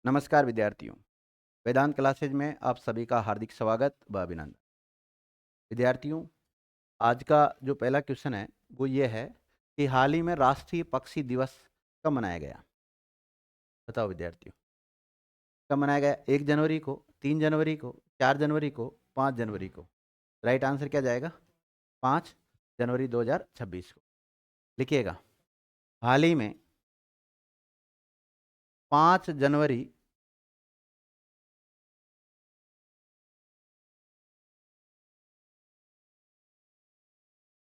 नमस्कार विद्यार्थियों। वेदांत क्लासेज में आप सभी का हार्दिक स्वागत व अभिनंदन। विद्यार्थियों, आज का जो पहला क्वेश्चन है वो ये है कि हाल ही में राष्ट्रीय पक्षी दिवस कब मनाया गया? बताओ विद्यार्थियों, कब मनाया गया? 1 जनवरी को, 3 जनवरी को, 4 जनवरी को, 5 जनवरी को? राइट आंसर क्या जाएगा? 5 जनवरी 2026 को। लिखिएगा, हाल ही में 5 जनवरी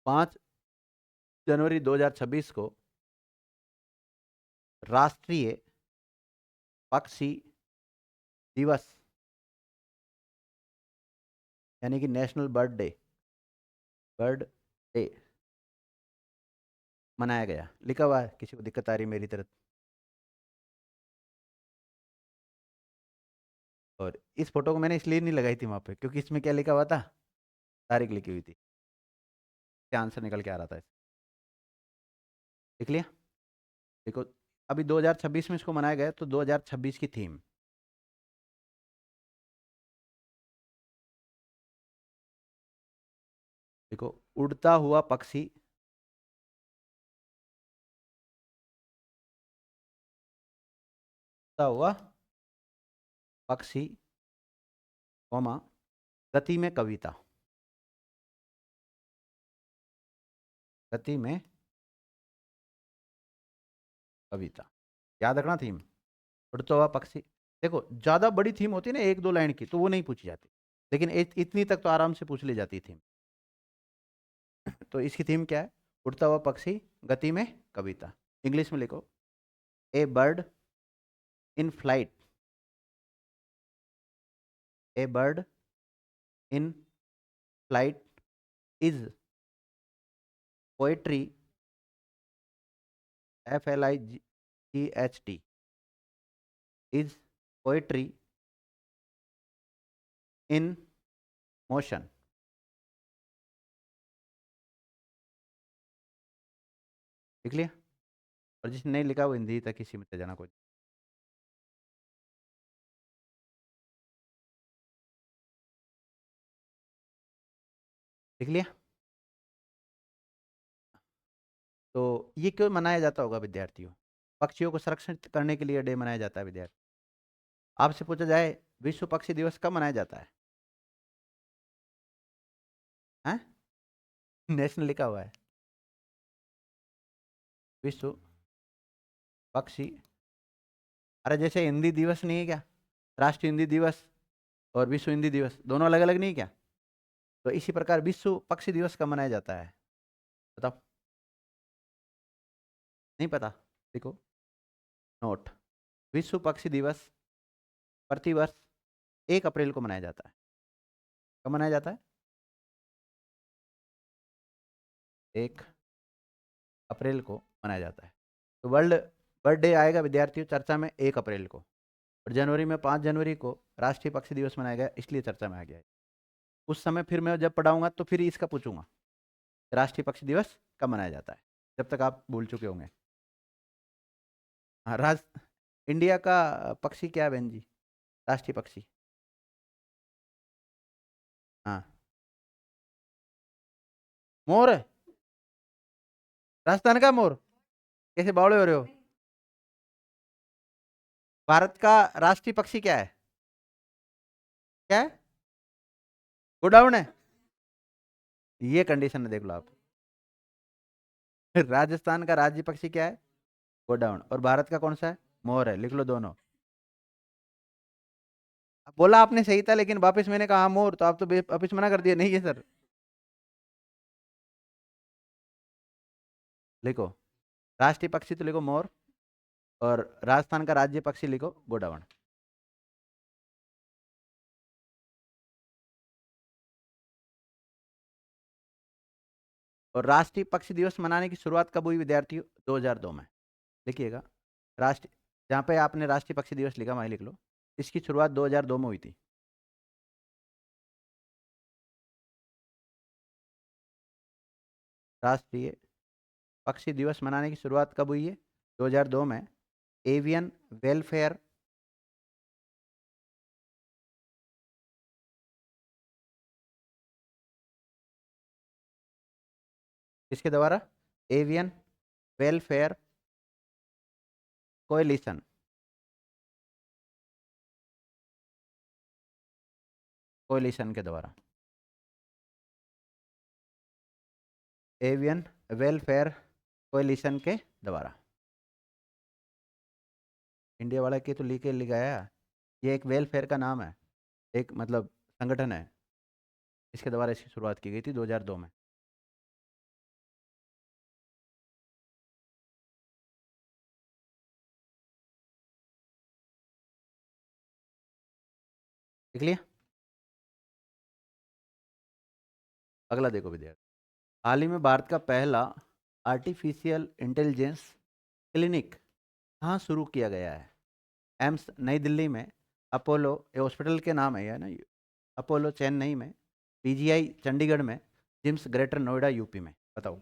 5 जनवरी 2026 को राष्ट्रीय पक्षी दिवस यानी कि नेशनल बर्ड डे मनाया गया। लिखा हुआ है, किसी को दिक्कत आ रही मेरी तरफ? और इस फोटो को मैंने इसलिए नहीं लगाई थी वहां पे क्योंकि इसमें क्या लिखा हुआ था? तारीख लिखी हुई थी, क्या आंसर निकल के आ रहा था। लिख लिया? देखो, अभी 2026 में इसको मनाया गया, तो 2026 की थीम देखो, उड़ता हुआ पक्षी, उड़ता हुआ पक्षी, कौमा, गति में कविता। गति में कविता, याद रखना थीम। उड़ता हुआ पक्षी। देखो, ज्यादा बड़ी थीम होती है ना, 1-2 लाइन की, तो वो नहीं पूछी जाती, लेकिन इतनी तक तो आराम से पूछ ली जाती थीम। तो इसकी थीम क्या है? उड़ता हुआ पक्षी, गति में कविता। इंग्लिश में लिखो, a bird in flight, a bird in flight is poetry, FLIGHT, is poetry in motion. लिख लिया? और जिसने नहीं लिखा वो हिंदी तक ही सीमित है, जाना कोई। लिख लिया? तो ये क्यों मनाया जाता होगा विद्यार्थियों? पक्षियों को संरक्षित करने के लिए डे मनाया जाता है विद्यार्थी। आपसे पूछा जाए, विश्व पक्षी दिवस कब मनाया जाता है? हैं? नेशनल लिखा हुआ है, विश्व पक्षी। अरे जैसे हिंदी दिवस नहीं है क्या, राष्ट्रीय हिंदी दिवस और विश्व हिंदी दिवस दोनों अलग अलग नहीं क्या? तो इसी प्रकार विश्व पक्षी दिवस कब मनाया जाता है? बताओ। नहीं पता? देखो, नोट, विश्व पक्षी दिवस प्रतिवर्ष 1 अप्रैल को मनाया जाता है। कब मनाया जाता है? 1 अप्रैल को मनाया जाता है। तो वर्ल्ड बर्ड डे आएगा विद्यार्थियों चर्चा में 1 अप्रैल को, और जनवरी में 5 जनवरी को राष्ट्रीय पक्षी दिवस मनाया गया, इसलिए चर्चा में आ गया है। उस समय फिर मैं जब पढ़ाऊंगा तो फिर इसका पूछूंगा, राष्ट्रीय पक्षी दिवस कब मनाया जाता है, जब तक आप भूल चुके होंगे। हाँ, इंडिया का पक्षी क्या है बहन जी? राष्ट्रीय पक्षी? हाँ, मोर है। राजस्थान का मोर? कैसे बावड़े हो रहे हो? भारत का राष्ट्रीय पक्षी क्या है? क्या है? गोडाउन है? ये कंडीशन है, देख लो आप। राजस्थान का राज्य पक्षी क्या है? गोडाउन। और भारत का कौन सा है? मोर है। लिख लो दोनों। अब बोला आपने सही था, लेकिन वापस मैंने कहा हाँ, मोर, तो आप तो वापस मना कर दिया, नहीं है सर। लिखो, राष्ट्रीय पक्षी तो लिखो मोर, और राजस्थान का राज्य पक्षी लिखो गोडाउन। और राष्ट्रीय पक्षी दिवस मनाने की शुरुआत कब हुई विद्यार्थियों? 2002 में। लिखिएगा, राष्ट्रीय, जहाँ पे आपने राष्ट्रीय पक्षी दिवस लिखा वहीं लिख लो, इसकी शुरुआत 2002 में हुई थी। राष्ट्रीय पक्षी दिवस मनाने की शुरुआत कब हुई है? 2002 में एवियन वेलफेयर किसके द्वारा? Avian welfare coalition. कोएलिशन के द्वारा, एवियन वेलफेयर कोएलिशन के द्वारा। इंडिया वाला की तो लिखे लिखाया, ये एक वेलफेयर का नाम है, एक मतलब संगठन है, इसके द्वारा इसकी शुरुआत की गई थी 2002 में। देख लिया। अगला देखो विद्यार्थी, हाल ही में भारत का पहला आर्टिफिशियल इंटेलिजेंस क्लिनिक कहाँ शुरू किया गया है? एम्स नई दिल्ली में, अपोलो ये हॉस्पिटल के नाम है यह ना, अपोलो चेन्नई में, पीजीआई चंडीगढ़ में, जिम्स ग्रेटर नोएडा यूपी में। बताओ।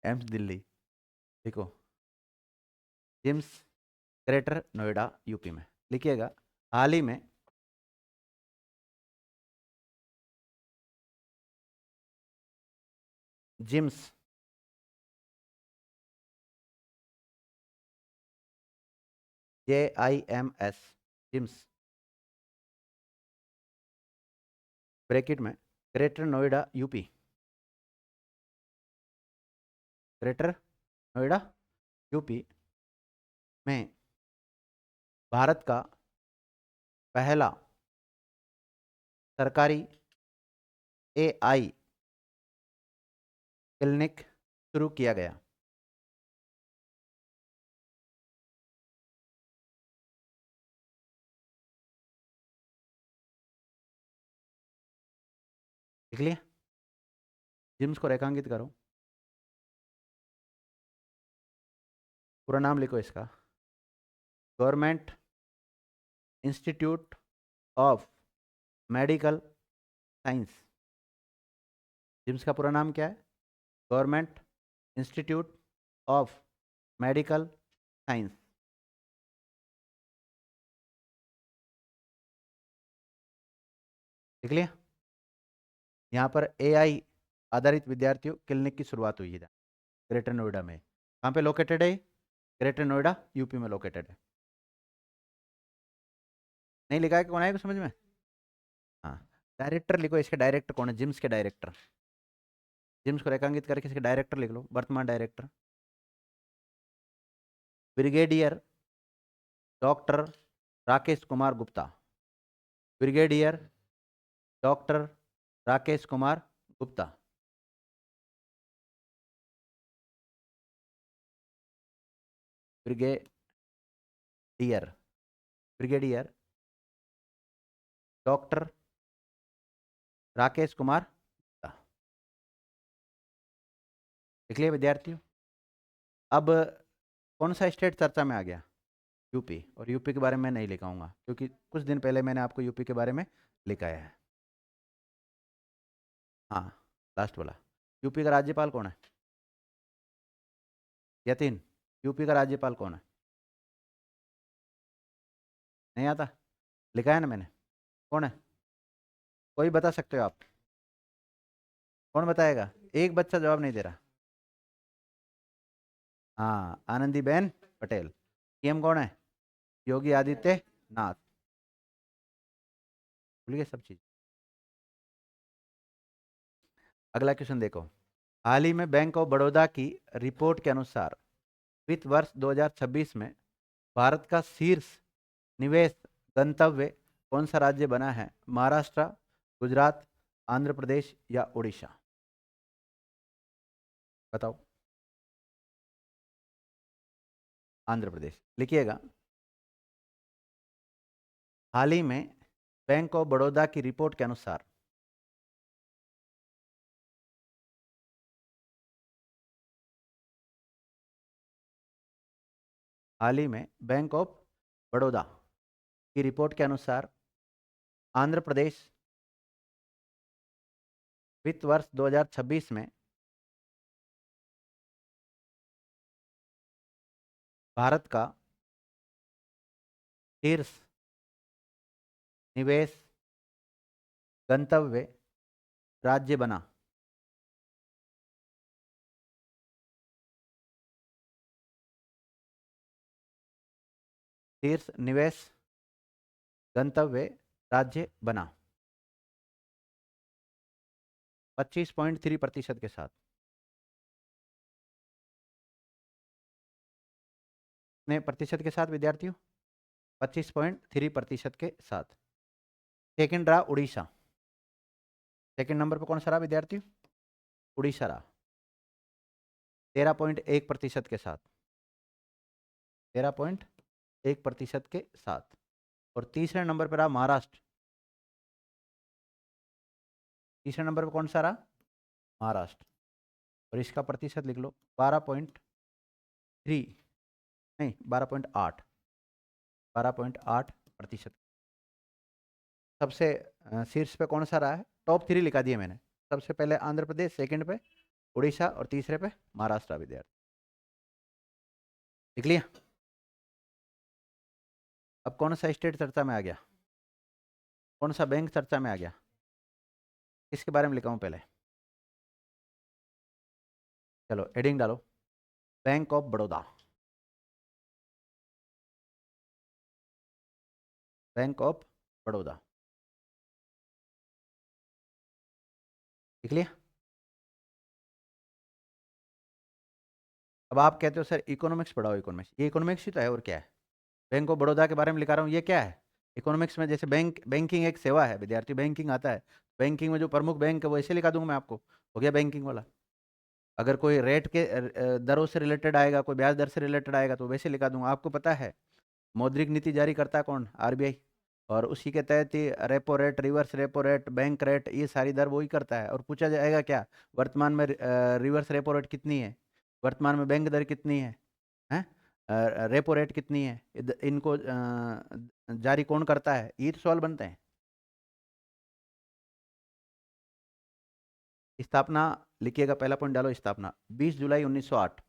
एम्स दिल्ली, देखो, जिम्स ग्रेटर नोएडा यूपी में लिखिएगा। हाल ही में जिम्स JIMS जिम्स ब्रैकेट में greater Noida UP, greater Noida UP में भारत का पहला सरकारी AI क्लिनिक शुरू किया गया। देख लिया। जिम्स को रेखांकित करो, पूरा नाम लिखो इसका, government institute of medical science. GIMS का पूरा नाम क्या है? Government institute of medical science. देख लिया। यहाँ पर AI आधारित विद्यार्थियों क्लिनिक की शुरुआत हुई है ग्रेटर नोएडा में। कहाँ पे लोकेटेड है? ग्रेटर नोएडा यूपी में लोकेटेड है। नहीं लिखा है कि कौन आएगा समझ में? हाँ, डायरेक्टर लिखो इसके, डायरेक्टर कौन है? जिम्स के डायरेक्टर। जिम्स को रेखांकित करके इसके डायरेक्टर लिख लो, वर्तमान director brigadier doctor Rakesh Kumar Gupta. Brigadier doctor Rakesh Kumar Gupta. Brigadier brigadier doctor Rakesh Kumar Gupta. देख लिया विद्यार्थियों। अब कौन सा स्टेट चर्चा में आ गया? यूपी। और यूपी के बारे में नहीं लिखाऊंगा क्योंकि कुछ दिन पहले मैंने आपको यूपी के बारे में लिखाया है। हाँ, लास्ट वाला। यूपी का राज्यपाल कौन है? यतीन, यूपी का राज्यपाल कौन है? नहीं आता? लिखा है ना मैंने। कौन है? कोई बता सकते हो आप? कौन बताएगा? एक बच्चा जवाब नहीं दे रहा। हाँ, आनंदीबेन पटेल। CM कौन है? योगी आदित्यनाथ। भूल गए सब चीज। अगला क्वेश्चन देखो, हाल ही में बैंक ऑफ बड़ौदा की रिपोर्ट के अनुसार वित्त वर्ष 2026 में भारत का शीर्ष निवेश गंतव्य कौन सा राज्य बना है? महाराष्ट्र, गुजरात, आंध्र प्रदेश या उड़ीसा? बताओ। आंध्र प्रदेश लिखिएगा। हाल ही में बैंक ऑफ बड़ौदा की रिपोर्ट के अनुसार हाल ही में बैंक ऑफ बड़ौदा की रिपोर्ट के अनुसार आंध्र प्रदेश वित्त वर्ष 2026 में भारत का शीर्ष निवेश गंतव्य राज्य बना। शीर्ष निवेश गंतव्य राज्य बना 25.3% के साथ। कितने प्रतिशत के साथ विद्यार्थियों? 25.3% के साथ। सेकंड रहा उड़ीसा। सेकंड नंबर पर कौन सा रहा विद्यार्थियों? उड़ीसा रहा 13.1% के साथ। 13.1% के साथ। और तीसरे नंबर पर रहा महाराष्ट्र। तीसरे नंबर पर कौन सा रहा? महाराष्ट्र। और इसका प्रतिशत लिख लो 12.3 नहीं 12.8 12.8%। सबसे शीर्ष पे कौन सा रहा है? टॉप 3 लिखा दिए मैंने। सबसे पहले आंध्र प्रदेश, सेकंड पे उड़ीसा और तीसरे पे महाराष्ट्र विद्यार्थी। लिख लिया? अब कौन सा स्टेट चर्चा में आ गया? कौन सा बैंक चर्चा में आ गया? किसके बारे में लिखा हूं पहले? चलो हेडिंग डालो, bank of Baroda. Bank of Baroda लिख लिया? अब आप कहते हो सर इकोनॉमिक्स पढ़ाओ। इकोनॉमिक्स, ये इकोनॉमिक्स ही तो है और क्या है? बैंक ऑफ बड़ौदा के बारे में लिखा रहा हूँ, ये क्या है? इकोनॉमिक्स में जैसे बैंकिंग एक सेवा है विद्यार्थी, बैंकिंग आता है। बैंकिंग में जो प्रमुख बैंक है वो ऐसे लिखा दूंगा मैं आपको, हो गया बैंकिंग वाला। अगर कोई रेट के दरों से रिलेटेड आएगा, कोई ब्याज दर से रिलेटेड आएगा तो वैसे लिखा दूंगा। आपको पता है मौद्रिक नीति जारी करता है कौन? आरबीआई। और उसी के तहत ही repo rate, reverse repo rate, bank rate, ये सारी दर वही करता है। और पूछा जाएगा क्या वर्तमान में रिवर्स रेपो रेट कितनी है, वर्तमान में बैंक दर कितनी है, हैं रेपो रेट कितनी है, इनको जारी कौन करता है, ये तो सवाल बनते हैं। स्थापना लिखिएगा, पहला पॉइंट डालो स्थापना 20 जुलाई 1908।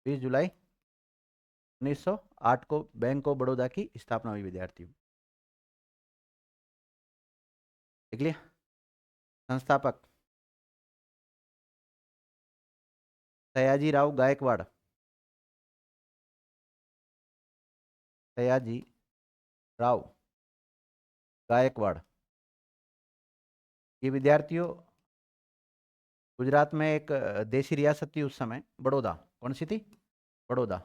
20 जुलाई 1908 को बैंक ऑफ बड़ौदा की स्थापना हुई विद्यार्थियों। देख लिया? संस्थापक सयाजी राव गायकवाड़। सयाजी राव गायकवाड़। ये विद्यार्थियों गुजरात में एक देशी रियासत थी उस समय, बड़ौदा। कौन सी थी? बड़ौदा।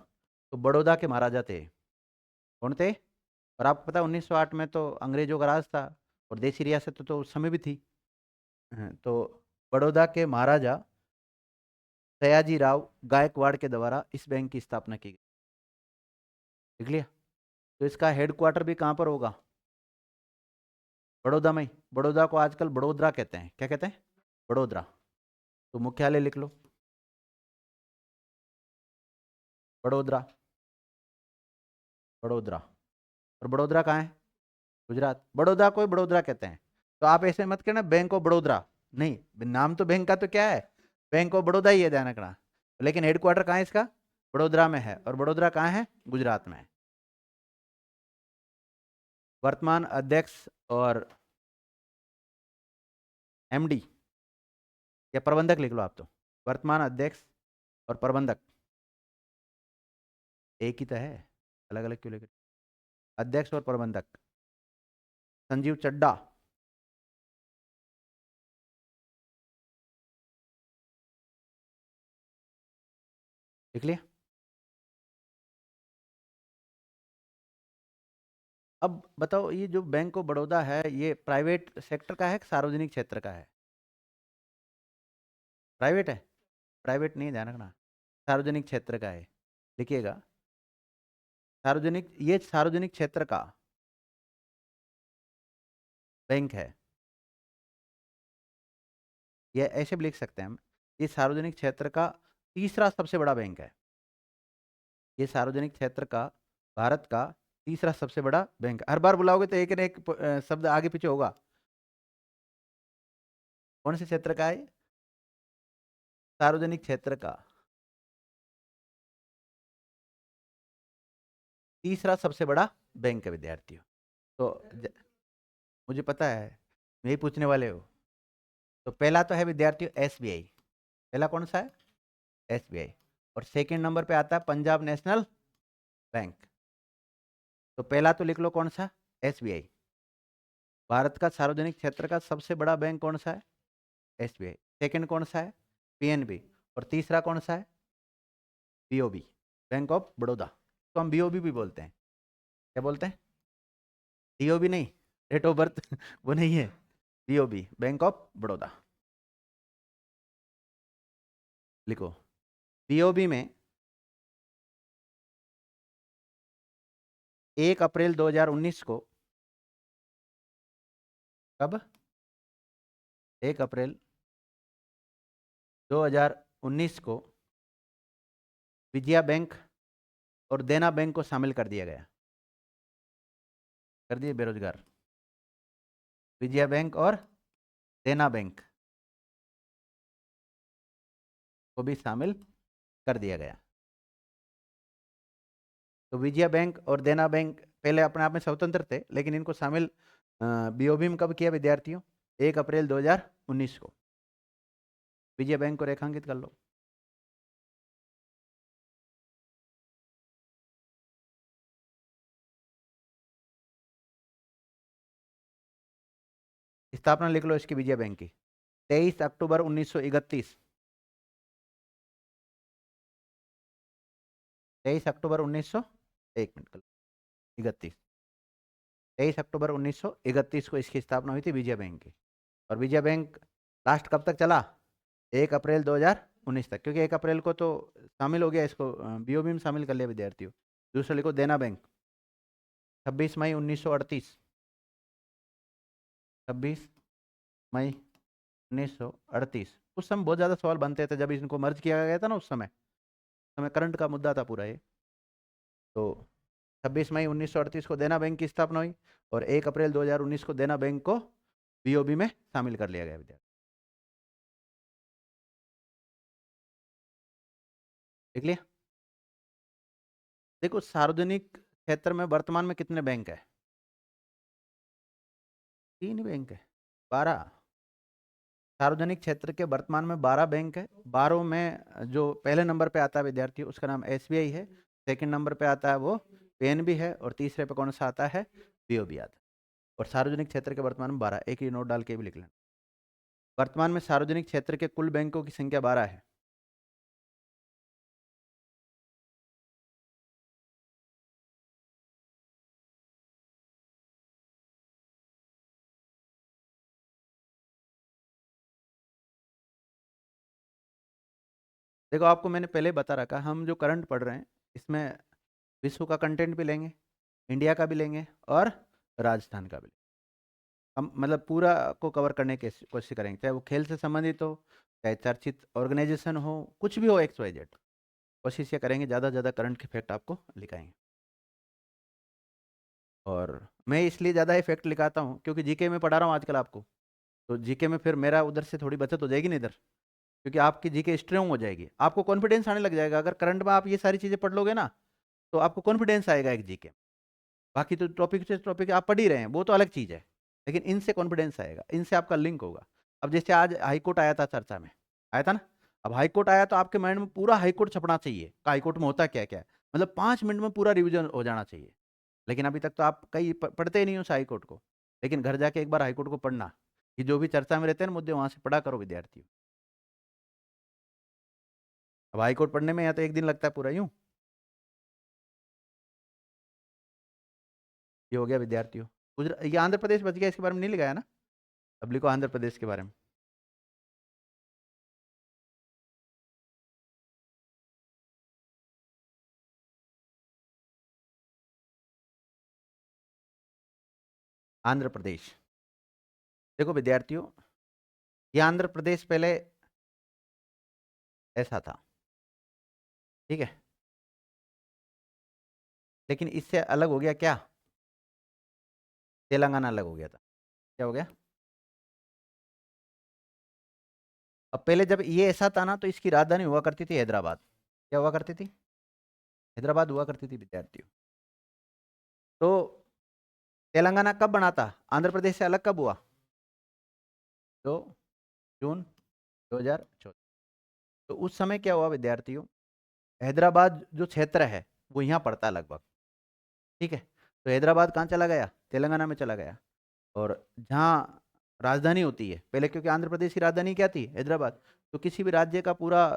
तो बड़ौदा के महाराजा थे। कौन थे? और आपको पता 1908 में तो अंग्रेजों का राज था और देशी रियासत तो उस समय भी थी। तो बड़ौदा के महाराजा सयाजी राव गायकवाड़ के द्वारा इस बैंक की स्थापना की गई। देख लिया? तो इसका हेडक्वार्टर भी कहाँ पर होगा? बड़ौदा में ही। बड़ौदा को आजकल बड़ोदरा कहते हैं। क्या कहते हैं? बड़ोदरा। तो मुख्यालय लिख लो बड़ोदरा। बड़ोदरा। और बड़ोदरा कहाँ है? गुजरात। बड़ौदा को ही बड़ोदरा कहते हैं। तो आप ऐसे मत कहना बैंक ऑफ बड़ोदरा, नहीं, नाम तो बैंक का तो क्या है? बैंक ऑफ बड़ौदा ही है, ध्यान रखना। लेकिन हेडक्वार्टर कहाँ है इसका? बड़ोदरा में है। और बड़ोदरा कहाँ है? गुजरात में है। वर्तमान अध्यक्ष और एमडी या प्रबंधक लिख लो आप तो। वर्तमान अध्यक्ष और प्रबंधक एक ही तो है, अलग अलग क्यों लिखे? अध्यक्ष और प्रबंधक संजीव चड्डा। लिख लिया? अब बताओ ये जो बैंक ऑफ बड़ौदा है ये प्राइवेट सेक्टर का है कि सार्वजनिक क्षेत्र का है? प्राइवेट है? प्राइवेट नहीं, ध्यान रखना, सार्वजनिक क्षेत्र का है। लिखिएगा सार्वजनिक, ये सार्वजनिक क्षेत्र का बैंक है। ये ऐसे भी लिख सकते हैं हम, ये सार्वजनिक क्षेत्र का तीसरा सबसे बड़ा बैंक है। ये सार्वजनिक क्षेत्र का भारत का तीसरा सबसे बड़ा बैंक। हर बार बुलाओगे तो एक न एक शब्द आगे पीछे होगा। कौन से क्षेत्र का है? सार्वजनिक क्षेत्र का तीसरा सबसे बड़ा बैंक है विद्यार्थियों। तो मुझे पता है यही पूछने वाले हो। तो पहला तो है विद्यार्थियों एसबीआई। पहला कौन सा है? एसबीआई। और सेकंड नंबर पे आता है पंजाब नेशनल बैंक। तो पहला तो लिख लो कौन सा, एसबीआई। भारत का सार्वजनिक क्षेत्र का सबसे बड़ा बैंक कौन सा है, एसबीआई। सेकंड कौन सा है, पीएनबी। और तीसरा कौन सा है, बीओबी, बैंक ऑफ बड़ौदा। तो हम बीओबी भी बोलते हैं, क्या बोलते हैं, डीओबी नहीं, डेट ऑफ बर्थ वो नहीं है, बीओबी, बैंक ऑफ बड़ौदा। लिखो, बीओबी में 1 अप्रैल 2019 को, कब, 1 अप्रैल 2019 को विजया बैंक और देना बैंक को शामिल कर दिया गया, कर दिए बेरोजगार, विजया बैंक और देना बैंक को भी शामिल कर दिया गया। तो विजया बैंक और देना बैंक पहले अपने आप में स्वतंत्र थे, लेकिन इनको शामिल बीओबी में कब किया विद्यार्थियों, 1 अप्रैल 2019 को। विजय बैंक को रेखांकित कर लो। स्थापना लिख लो इसकी, विजय बैंक की 23 अक्टूबर 1931। 23 अक्टूबर 1900, एक मिनट, 31, 23 अक्टूबर 1931 को इसकी स्थापना हुई थी विजय बैंक की। और विजय बैंक लास्ट कब तक चला, 1 अप्रैल 2019 तक, क्योंकि 1 अप्रैल को तो शामिल हो गया, इसको बीओबी में शामिल कर लिया विद्यार्थियों। दूसरा लिखो देना बैंक, 26 मई 1938, 26 मई 1938। उस समय बहुत ज़्यादा सवाल बनते थे जब इनको मर्ज किया गया था ना, उस समय करंट का मुद्दा था पूरा ये। तो 26 मई 1938 को देना बैंक की स्थापना हुई और 1 अप्रैल 2019 को देना बैंक को बीओबी में शामिल कर लिया गया विद्यार्थी। देख लिया। देखो, सार्वजनिक क्षेत्र में वर्तमान में कितने बैंक है, 3 बैंक है, 12। सार्वजनिक क्षेत्र के वर्तमान में 12 बैंक है। 12 में जो पहले नंबर पे आता है विद्यार्थी, उसका नाम एसबीआई है। सेकंड नंबर पे आता है वो पीएनबी है। और तीसरे पे कौन सा आता है, बीओबी आता है। और सार्वजनिक क्षेत्र के वर्तमान में 12, एक ही नोट डाल के भी लिख लेना। वर्तमान में सार्वजनिक क्षेत्र के कुल बैंकों की संख्या 12 है। देखो, आपको मैंने पहले बता रखा, हम जो करंट पढ़ रहे हैं इसमें विश्व का कंटेंट भी लेंगे, इंडिया का भी लेंगे और राजस्थान का भी लेंगे। हम मतलब पूरा को कवर करने की कोशिश करेंगे, चाहे वो खेल से संबंधित हो, चाहे चर्चित ऑर्गेनाइजेशन हो, कुछ भी हो, एक्स वाई जेड। कोशिश ये करेंगे ज़्यादा से ज़्यादा करंट के फैक्ट आपको लिखाएंगे। और मैं इसलिए ज़्यादा इफेक्ट लिखाता हूँ क्योंकि जीके में पढ़ा रहा हूँ आजकल आपको। तो जीके में फिर मेरा उधर से थोड़ी बचत हो जाएगी ना इधर, क्योंकि आपकी जीके स्ट्रांग हो जाएगी, आपको कॉन्फिडेंस आने लग जाएगा। अगर करंट में आप ये सारी चीज़ें पढ़ लोगे ना, तो आपको कॉन्फिडेंस आएगा एक जीके। बाकी तो टॉपिक से टॉपिक आप पढ़ ही रहे हैं, वो तो अलग चीज़ है, लेकिन इनसे कॉन्फिडेंस आएगा, इनसे आपका लिंक होगा। अब जैसे आज हाईकोर्ट आया था, चर्चा में आया था ना। अब हाईकोर्ट आया तो आपके माइंड में पूरा हाईकोर्ट छपना चाहिए, हाईकोर्ट में होता क्या क्या है, मतलब 5 मिनट में पूरा रिविजन हो जाना चाहिए। लेकिन अभी तक तो आप कई पढ़ते ही नहीं हो उस हाईकोर्ट को। लेकिन घर जाके एक बार हाईकोर्ट को पढ़ना, कि जो भी चर्चा में रहते हैं ना मुद्दे, वहां से पढ़ा करो विद्यार्थियों। अब हाईकोर्ट पढ़ने में या तो एक दिन लगता है पूरा, यूं ये हो गया विद्यार्थियों। गुजरात, ये आंध्र प्रदेश बच गया, इसके बारे में नहीं लिखा है ना। अब लिखो आंध्र प्रदेश के बारे में। आंध्र प्रदेश, देखो विद्यार्थियों, ये आंध्र प्रदेश पहले ऐसा था, ठीक है, लेकिन इससे अलग हो गया क्या, तेलंगाना अलग हो गया था। क्या हो गया, अब पहले जब ये ऐसा था ना, तो इसकी राजधानी हुआ करती थी हैदराबाद। क्या हुआ करती थी, हैदराबाद हुआ करती थी विद्यार्थियों। तो तेलंगाना कब बना था, आंध्र प्रदेश से अलग कब हुआ, 2 जून 2014। तो उस समय क्या हुआ विद्यार्थियों, हैदराबाद जो क्षेत्र है वो यहाँ पड़ता है लगभग, ठीक है। तो हैदराबाद कहाँ चला गया, तेलंगाना में चला गया। और जहाँ राजधानी होती है पहले, क्योंकि आंध्र प्रदेश की राजधानी क्या थी, हैदराबाद, तो किसी भी राज्य का पूरा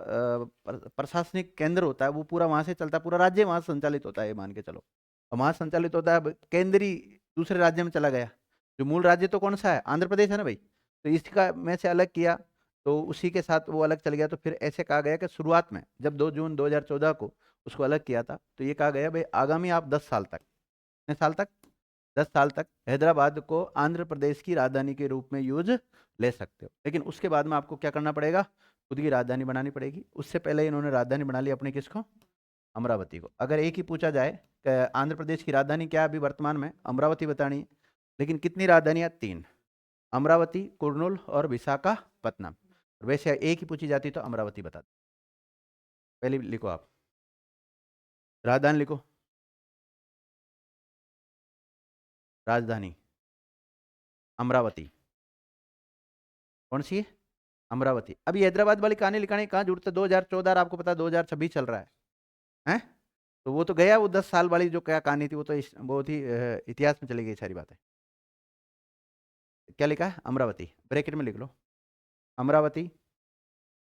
प्रशासनिक केंद्र होता है वो पूरा वहाँ से चलता है, पूरा राज्य वहाँ से संचालित होता है, ये मान के चलो। और वहाँ संचालित होता है, अब केंद्रीय दूसरे राज्य में चला गया। जो मूल राज्य तो कौन सा है, आंध्र प्रदेश है ना भाई, तो इसका में से अलग किया, तो उसी के साथ वो अलग चल गया। तो फिर ऐसे कहा गया कि शुरुआत में जब 2 जून 2014 को उसको अलग किया था, तो ये कहा गया भाई आगामी आप 10 साल तक, कितने साल तक, 10 साल तक हैदराबाद को आंध्र प्रदेश की राजधानी के रूप में यूज ले सकते हो। लेकिन उसके बाद में आपको क्या करना पड़ेगा, खुद की राजधानी बनानी पड़ेगी। उससे पहले इन्होंने राजधानी बना ली अपनी, किसको, अमरावती को। अगर एक ही पूछा जाए कि आंध्र प्रदेश की राजधानी क्या है अभी वर्तमान में, अमरावती बतानी है, लेकिन कितनी राजधानियाँ, 3, अमरावती, कुर्नूल और विशाखापत्तनम। वैसे एक ही पूछी जाती तो अमरावती बता दो। पहले लिखो आप, राजधानी लिखो, राजधानी अमरावती, कौन सी है, अमरावती। अभी हैदराबाद वाली कहानी लिखाने की कहाँ जरूरत है, 2014, आपको पता है 2026 चल रहा है, हैं? तो वो तो गया, वो 10 साल वाली जो क्या कहानी थी वो तो बहुत ही इतिहास में चली गई सारी बातें। क्या लिखा है, अमरावती, ब्रैकेट में लिख लो, अमरावती,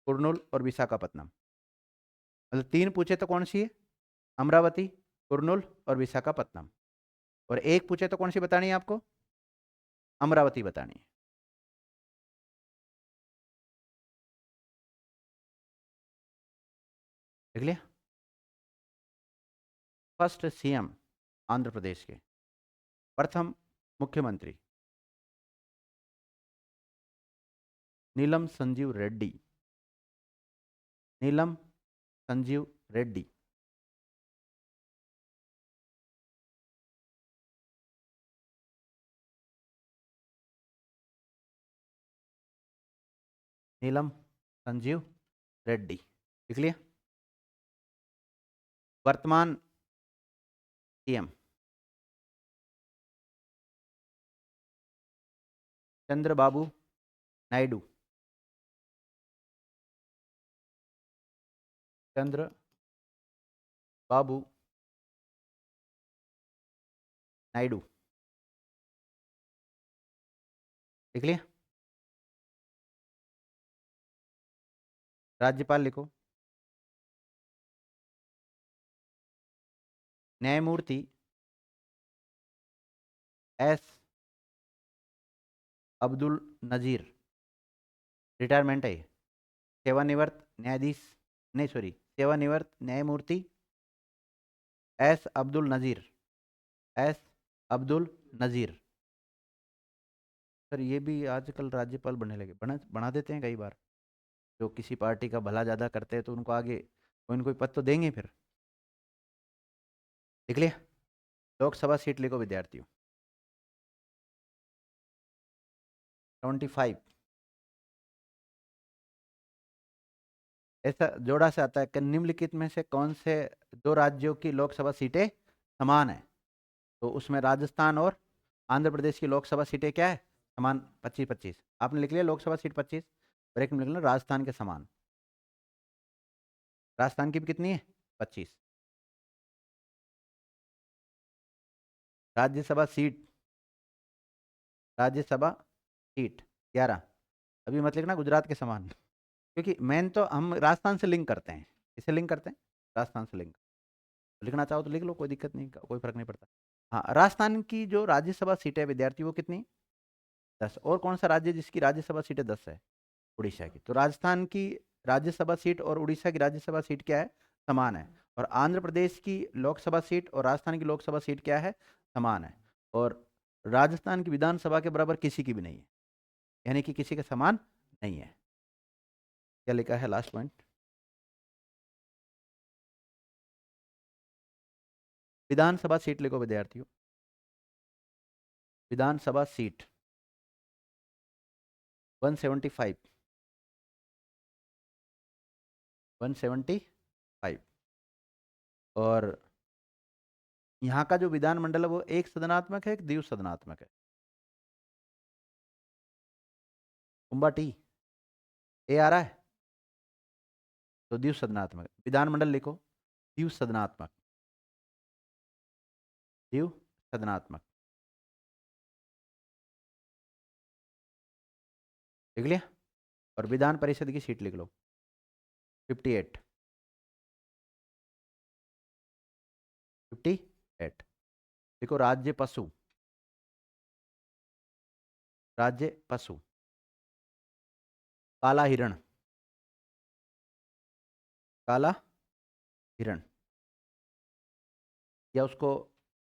कुर्नूल और विशाखापत्तनम। मतलब 3 पूछे तो कौन सी है, अमरावती, कुर्नूल और विशाखापत्तनम। और एक पूछे तो कौन सी बतानी है आपको, अमरावती बतानी है। देख लिया। फर्स्ट सीएम आंध्र प्रदेश के, प्रथम मुख्यमंत्री नीलम संजीव रेड्डी, नीलम संजीव रेड्डी। नीलम संजीव रेड्डी, लिख लिया। वर्तमान सीएम चंद्रबाबू नायडू, चंद्र बाबू नायडू, लिख लिया। राज्यपाल लिखो, न्यायमूर्ति एस अब्दुल नजीर, रिटायरमेंट है ये। सेवानिवृत्त न्यायाधीश, नहीं सॉरी, सेवानिवृत्त न्यायमूर्ति S Abdul Nazeer, S Abdul Nazeer. Sir ये भी आजकल राज्यपाल बनने लगे, बना देते हैं कई बार, जो किसी पार्टी का भला ज़्यादा करते हैं तो उनको आगे कोई न कोई पद तो देंगे फिर। लिख लिया। लोकसभा सीट लिखो विद्यार्थियों, 25। ऐसा जोड़ा से आता है कि निम्नलिखित में से कौन से 2 राज्यों की लोकसभा सीटें समान है। तो उसमें राजस्थान और आंध्र प्रदेश की लोकसभा सीटें क्या है, समान, 25-25। आपने लिख लिया लोकसभा सीट 25, ब्रेक में लिख लेना राजस्थान के समान। राजस्थान की भी कितनी है, 25। Rajya Sabha seat, Rajya Sabha seat 11। अभी मत लिखना गुजरात के समान, क्योंकि मेन तो हम राजस्थान से लिंक करते हैं, इसे लिंक करते हैं, राजस्थान से लिंक। लिखना चाहो तो लिख लो, कोई दिक्कत नहीं, कोई फर्क नहीं पड़ता। हाँ, राजस्थान की जो राज्यसभा सीट है विद्यार्थी वो कितनी, 10। और कौन सा राज्य जिसकी राज्यसभा सीटें 10 है, उड़ीसा की। तो राजस्थान की राज्यसभा सीट और उड़ीसा की राज्यसभा सीट क्या है, समान है। और आंध्र प्रदेश की लोकसभा सीट और राजस्थान की लोकसभा सीट क्या है, समान है। और राजस्थान की विधानसभा के बराबर किसी की भी नहीं है, यानी कि किसी के समान नहीं है। क्या लिखा है लास्ट पॉइंट, विधानसभा सीट लिखो विद्यार्थियों, विधानसभा सीट 175, 175। और यहाँ का जो विधानमंडल है वो एक सदनात्मक है, एक द्विसदनात्मक सदनात्मक है। कुंभा टी ए आ रहा है, तो द्विसदनात्मक सदनात्मक विधानमंडल लिखो। द्विसदनात्मक, द्विसदनात्मक। लिख लिया? और विधान परिषद की सीट लिख लो, 58, 58। देखो, राज्य पशु, राज्य पशु, काला हिरण, काला हिरण, या उसको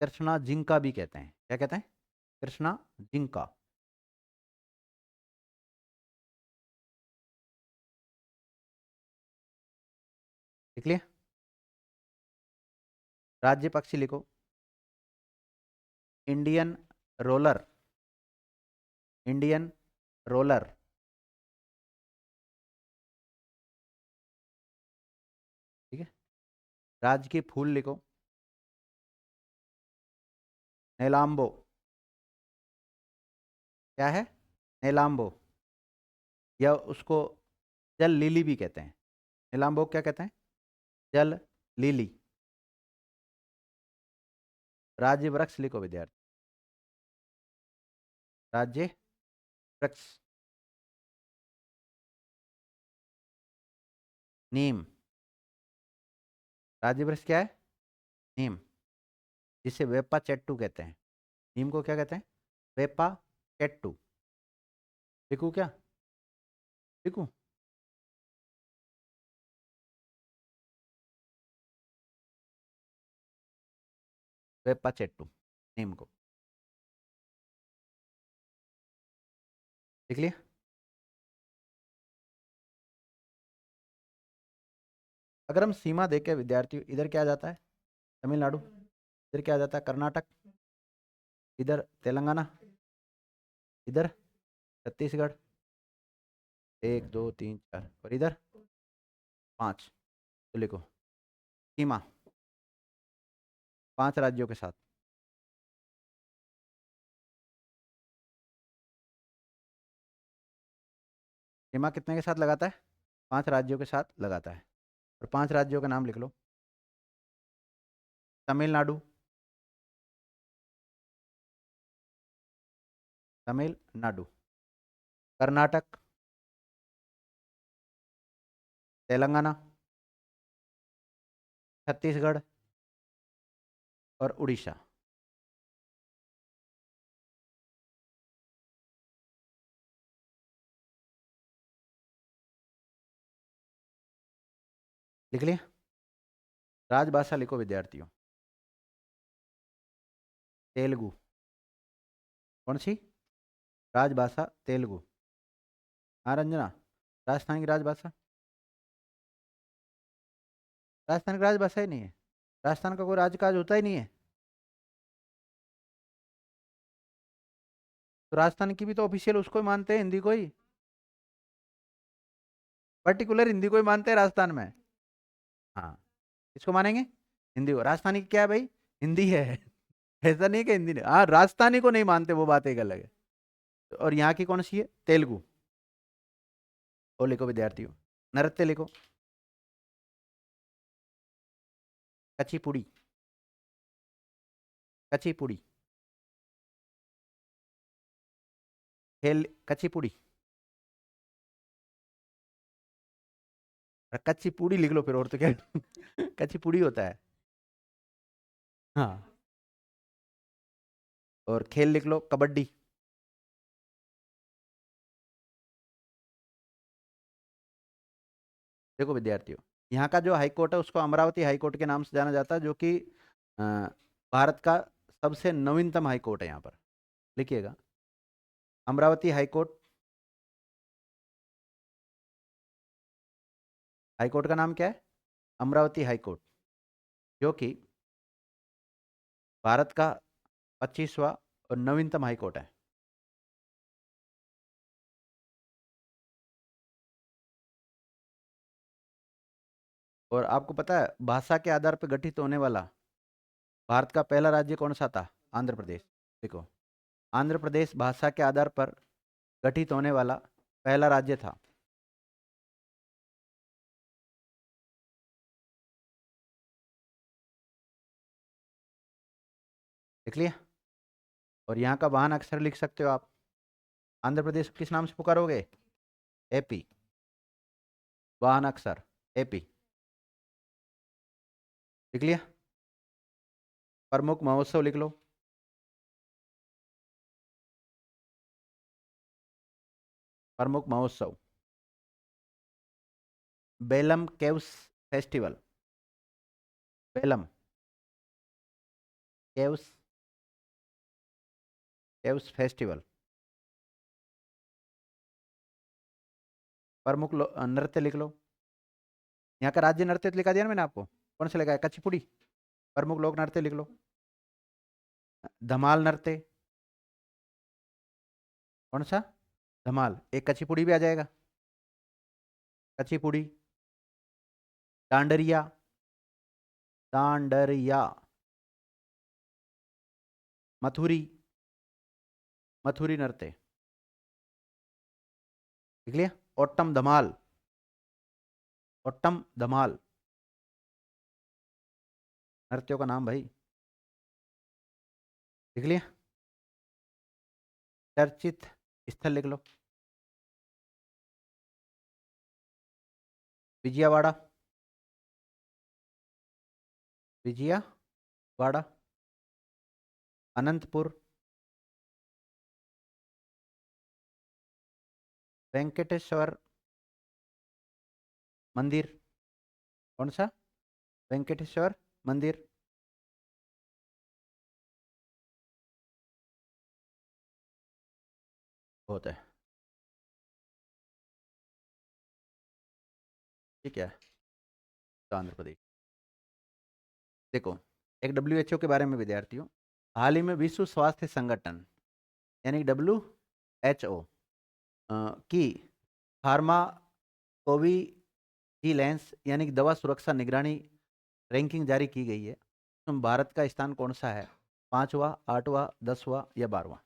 कृष्णा जिंका भी कहते हैं। क्या कहते हैं? कृष्णा जिंका। लिख लिया? राज्य पक्षी लिखो, इंडियन रोलर, इंडियन रोलर। ठीक है। राज्य के फूल लिखो, नेलाम्बो। क्या है? नेलाम्बो, या उसको जल लिली भी कहते हैं। नीलाम्बोग क्या कहते हैं? जल लिली। राज्य वृक्ष लिखो विद्यार्थी, राज्य वृक्ष, नीम। राज्य वृक्ष क्या है? नीम, जिसे वेपा चेट्टू कहते हैं। नीम को क्या कहते हैं? वेपा चेट्टू। लिखूं क्या? लिखूं? वेपा चेट्टू, नीम को। लिख लिया? अगर हम सीमा देखें विद्यार्थियों, इधर क्या आ जाता है? तमिलनाडु। इधर क्या आ जाता है? कर्नाटक। इधर तेलंगाना। इधर छत्तीसगढ़। 1 2 3 4, और इधर 5। तो लिखो सीमा 5 राज्यों के साथ। सीमा कितने के साथ लगाता है? 5 राज्यों के साथ लगाता है। और 5 राज्यों का नाम लिख लो, तमिलनाडु, तमिलनाडु, कर्नाटक, तेलंगाना, छत्तीसगढ़ और उड़ीसा। लिख लिया? राजभाषा लिखो विद्यार्थियों, तेलुगु। कौन सी राजभाषा? तेलुगु। हाँ रंजना, राजस्थान की राजभाषा, राजस्थान की राजभाषा ही नहीं है। राजस्थान का कोई राजकाज होता ही नहीं है। तो राजस्थान की भी तो ऑफिशियल उसको ही मानते हैं, हिंदी को ही, पर्टिकुलर हिंदी को ही मानते हैं राजस्थान में। हाँ, इसको मानेंगे, हिंदी को। राजस्थानी की क्या है भाई? हिंदी है। ऐसा नहीं कि हिंदी नहीं, हाँ राजस्थानी को नहीं मानते, वो बात एक अलग है। और यहाँ की कौन सी है? तेलुगु। और लिखो विद्यार्थियों, नृत्य लिखो, कचिपुड़ी, कचिपुड़ी, खेल कचिपुड़ी। कचिपुड़ी लिख लो फिर, और तो क्या। कचिपुड़ी होता है। हाँ। और खेल लिख लो, कबड्डी। देखो विद्यार्थियों, यहाँ का जो हाई कोर्ट है उसको अमरावती हाई कोर्ट के नाम से जाना जाता है, जो कि भारत का सबसे नवीनतम हाई कोर्ट है यहाँ पर। लिखिएगा, Amravati high court. High court का नाम क्या है? अमरावती हाई कोर्ट, जो कि भारत का 25वां और नवीनतम हाई कोर्ट है। और आपको पता है भाषा के आधार पर गठित होने वाला भारत का पहला राज्य कौन सा था? आंध्र प्रदेश। देखो, आंध्र प्रदेश भाषा के आधार पर गठित होने वाला पहला राज्य था। लिख लिया। और यहाँ का वाहन अक्षर लिख सकते हो आप। आंध्र प्रदेश को किस नाम से पुकारोगे? एपी। वाहन अक्षर एपी। लिख लिया। प्रमुख महोत्सव लिख लो। प्रमुख महोत्सव Belum caves festival. Belum caves caves festival. प्रमुख नृत्य लिख लो। यहाँ का राज्य नृत्य तो लिखा दिया ना मैंने आपको, कौन सा लिखा है? कुचिपुड़ी। प्रमुख लोक नृत्य लिख लो। धमाल नृत्य। कौन सा? धमाल। एक कुचिपुड़ी भी आ जाएगा। कुचिपुड़ी। डांडरिया। डांडरिया। मथुरी। मथुरी नृत्य। लिख लिया। ओट्टम धमाल। ओट्टम धमाल नृत्यों का नाम भाई। लिख लिया। चर्चित स्थल लिख लो। विजयवाड़ा। विजयवाड़ा। अनंतपुर। वेंकटेश्वर मंदिर। कौन सा? वेंकटेश्वर मंदिर। बहुत है। ठीक है। तो आंध्र प्रदेश। देखो, एक WHO के बारे में विद्यार्थियों, हाल ही में विश्व स्वास्थ्य संगठन यानी WHO की फार्माकोविजिलेंस यानी कि दवा सुरक्षा निगरानी रैंकिंग जारी की गई है। तो भारत का स्थान कौन सा है? 5वां, 8वां, 10वां या 12वां?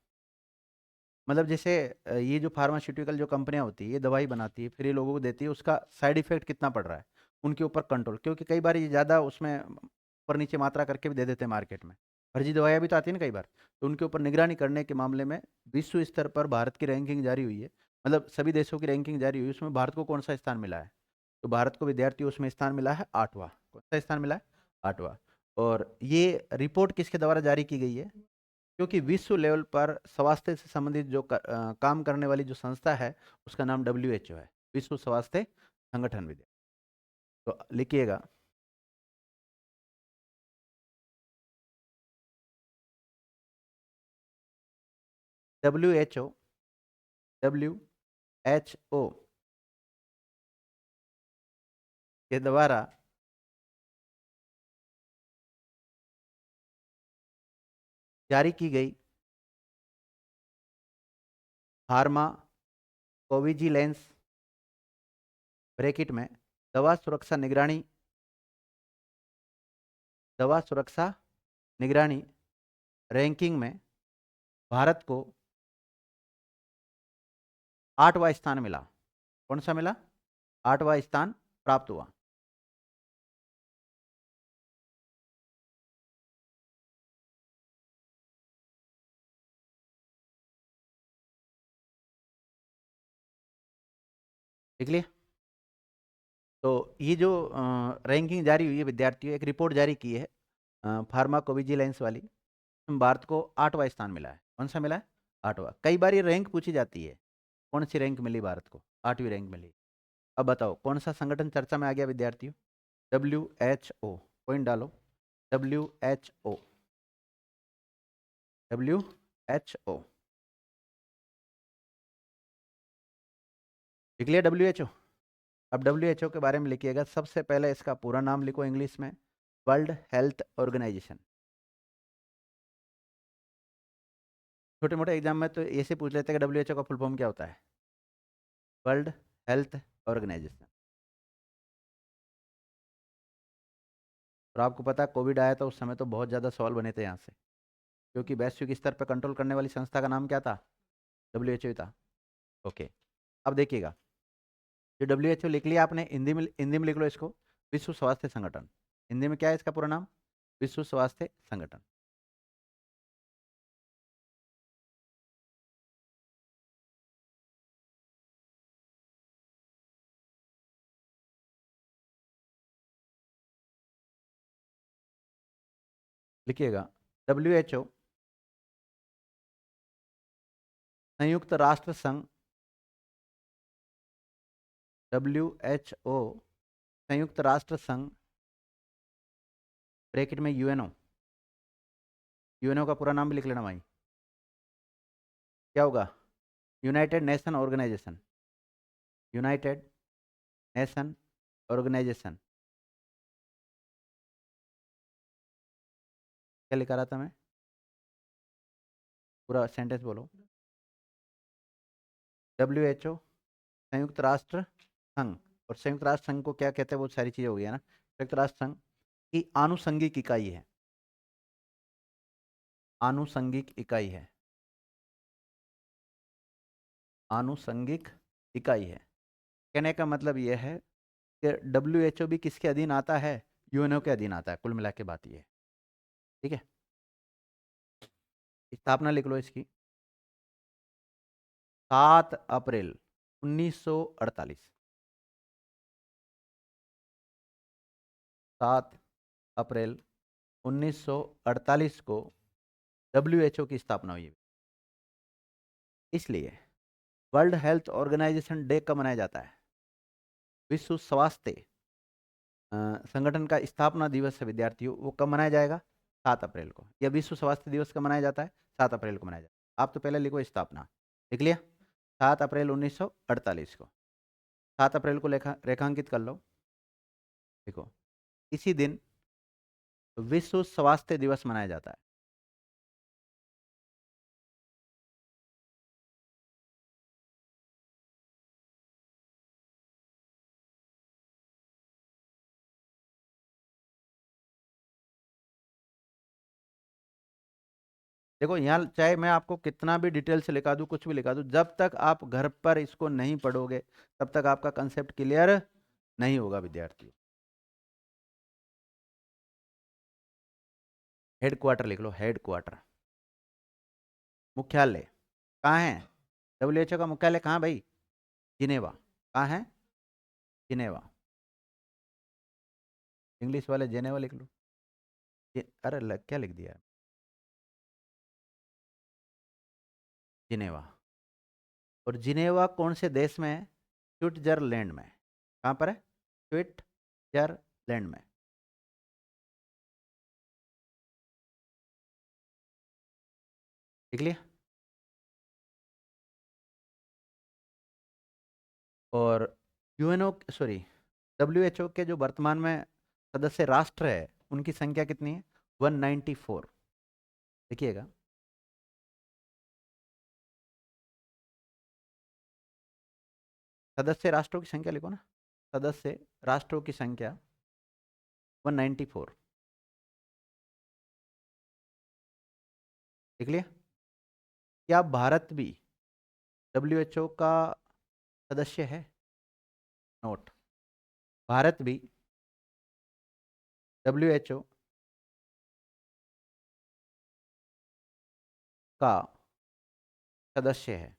मतलब जैसे ये जो फार्मास्यूटिकल जो कंपनियां होती है, ये दवाई बनाती है, फिर ये लोगों को देती है, उसका साइड इफेक्ट कितना पड़ रहा है, उनके ऊपर कंट्रोल। क्योंकि कई बार ये ज़्यादा उसमें ऊपर नीचे मात्रा करके भी दे देते हैं मार्केट में। फर्जी दवाइयाँ भी तो आती है ना कई बार। तो उनके ऊपर निगरानी करने के मामले में विश्व स्तर पर भारत की रैंकिंग जारी हुई है। मतलब सभी देशों की रैंकिंग जारी हुई है, उसमें भारत को कौन सा स्थान मिला है? तो भारत को विद्यार्थी उसमें स्थान मिला है 8वां। कौन सा स्थान मिला है? 8वां। और ये रिपोर्ट किसके द्वारा जारी की गई है? क्योंकि विश्व लेवल पर स्वास्थ्य से संबंधित जो काम करने वाली जो संस्था है, उसका नाम WHO है, विश्व स्वास्थ्य संगठन। विद्या तो लिखिएगा। WHO के द्वारा जारी की गई फार्मा कोविजिलेंस ब्रैकेट में दवा सुरक्षा निगरानी रैंकिंग में भारत को 8वां स्थान मिला। कौन सा मिला? 8वां स्थान प्राप्त हुआ। देख लिए। तो ये जो रैंकिंग जारी हुई है विद्यार्थियों, एक रिपोर्ट जारी की है फार्माकोविजिलेंस वाली, भारत को 8वां स्थान मिला है। कौन सा मिला है? 8वां। कई बार ये रैंक पूछी जाती है, कौन सी रैंक मिली भारत को? 8वीं रैंक मिली। अब बताओ कौन सा संगठन चर्चा में आ गया विद्यार्थियों? WHO। पॉइंट डालो। WHO। WHO। लिख लिया WHO। अब WHO के बारे में लिखिएगा। सबसे पहले इसका पूरा नाम लिखो इंग्लिश में, वर्ल्ड हेल्थ ऑर्गेनाइजेशन। छोटे मोटे एग्जाम में तो ऐसे पूछ लेते हैं कि WHO का फुल फॉर्म क्या होता है? World Health Organization. और आपको पता है कोविड आया था उस समय तो बहुत ज़्यादा सवाल बने थे यहाँ से, क्योंकि वैश्विक स्तर पर कंट्रोल करने वाली संस्था का नाम क्या था? WHO ही था। ओके। अब देखिएगा, जो WHO लिख लिया आपने, हिंदी में लिख लो इसको, विश्व स्वास्थ्य संगठन। हिंदी में क्या है इसका पूरा नाम? विश्व स्वास्थ्य संगठन। लिखिएगा, WHO संयुक्त राष्ट्र संघ, WHO संयुक्त राष्ट्र संघ ब्रैकेट में यूएनओ, यूएनओ का पूरा नाम भी लिख लेना भाई, क्या होगा? United Nation Organization, United Nation Organization. क्या लिखा रहा था मैं? पूरा सेंटेंस बोलो। WHO संयुक्त राष्ट्र संघ, और संयुक्त राष्ट्र संघ को क्या कहते हैं, वो सारी चीजें हो गई है ना। संयुक्त राष्ट्र संघ की आनुषंगिक इकाई है, आनुषंगिक इकाई है, आनुषंगिक इकाई है। कहने का मतलब यह है कि WHO भी किसके अधीन आता है? यूएनओ के अधीन आता है। कुल मिला के बात ये है, ठीक है। स्थापना लिख लो इसकी, 7 अप्रैल 1948, 7 अप्रैल 1948 को WHO की स्थापना हुई। इसलिए वर्ल्ड हेल्थ ऑर्गेनाइजेशन डे कब मनाया जाता है? विश्व स्वास्थ्य संगठन का स्थापना दिवस है विद्यार्थियों, वो कब मनाया जाएगा? 7 अप्रैल को। या विश्व स्वास्थ्य दिवस कब मनाया जाता है? 7 अप्रैल को मनाया जाता है। आप तो पहले लिखो स्थापना, लिख लिया? 7 अप्रैल 1948 को, 7 अप्रैल को रेखांकित कर लो। देखो, इसी दिन विश्व स्वास्थ्य दिवस मनाया जाता है। देखो यहाँ चाहे मैं आपको कितना भी डिटेल से लिखा दूँ, कुछ भी लिखा दूँ, जब तक आप घर पर इसको नहीं पढ़ोगे तब तक आपका कंसेप्ट क्लियर नहीं होगा विद्यार्थियों। हेडक्वार्टर लिख लो, हेडक्वार्टर, मुख्यालय कहाँ है? WHO का मुख्यालय कहाँ भाई? जिनेवा। कहाँ है? जिनेवा। इंग्लिश वाले जेनेवा लिख लो। अरे क्या लिख दिया? जिनेवा। और जिनेवा कौन से देश में है? स्विट्जरलैंड में। कहाँ पर है? स्विट्जरलैंड में। लिख लिया? और यूएनओ सॉरी WHO के जो वर्तमान में सदस्य राष्ट्र है उनकी संख्या कितनी है? 194। देखिएगा, सदस्य राष्ट्रों की संख्या लिखो ना, सदस्य राष्ट्रों की संख्या 194। देख लिया? क्या भारत भी WHO का सदस्य है? नोट, भारत भी WHO का सदस्य है।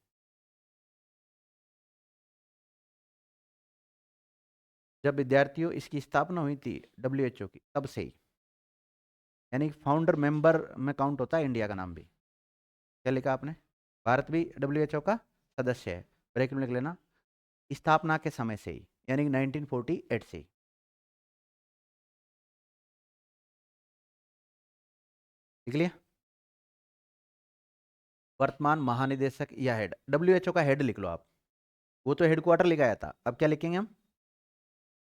जब विद्यार्थियों इसकी स्थापना हुई थी WHO की, तब से ही, यानी फाउंडर मेंबर में काउंट होता है इंडिया का नाम भी। क्या लिखा आपने? भारत भी WHO का सदस्य है, ब्रेक में लिख लेना, स्थापना के समय से ही, यानी 1948 से ही। लिख लिया? वर्तमान महानिदेशक या हेड, WHO का हेड लिख लो आप, वो तो हेडक्वार्टर लिखाया था, अब क्या लिखेंगे हम?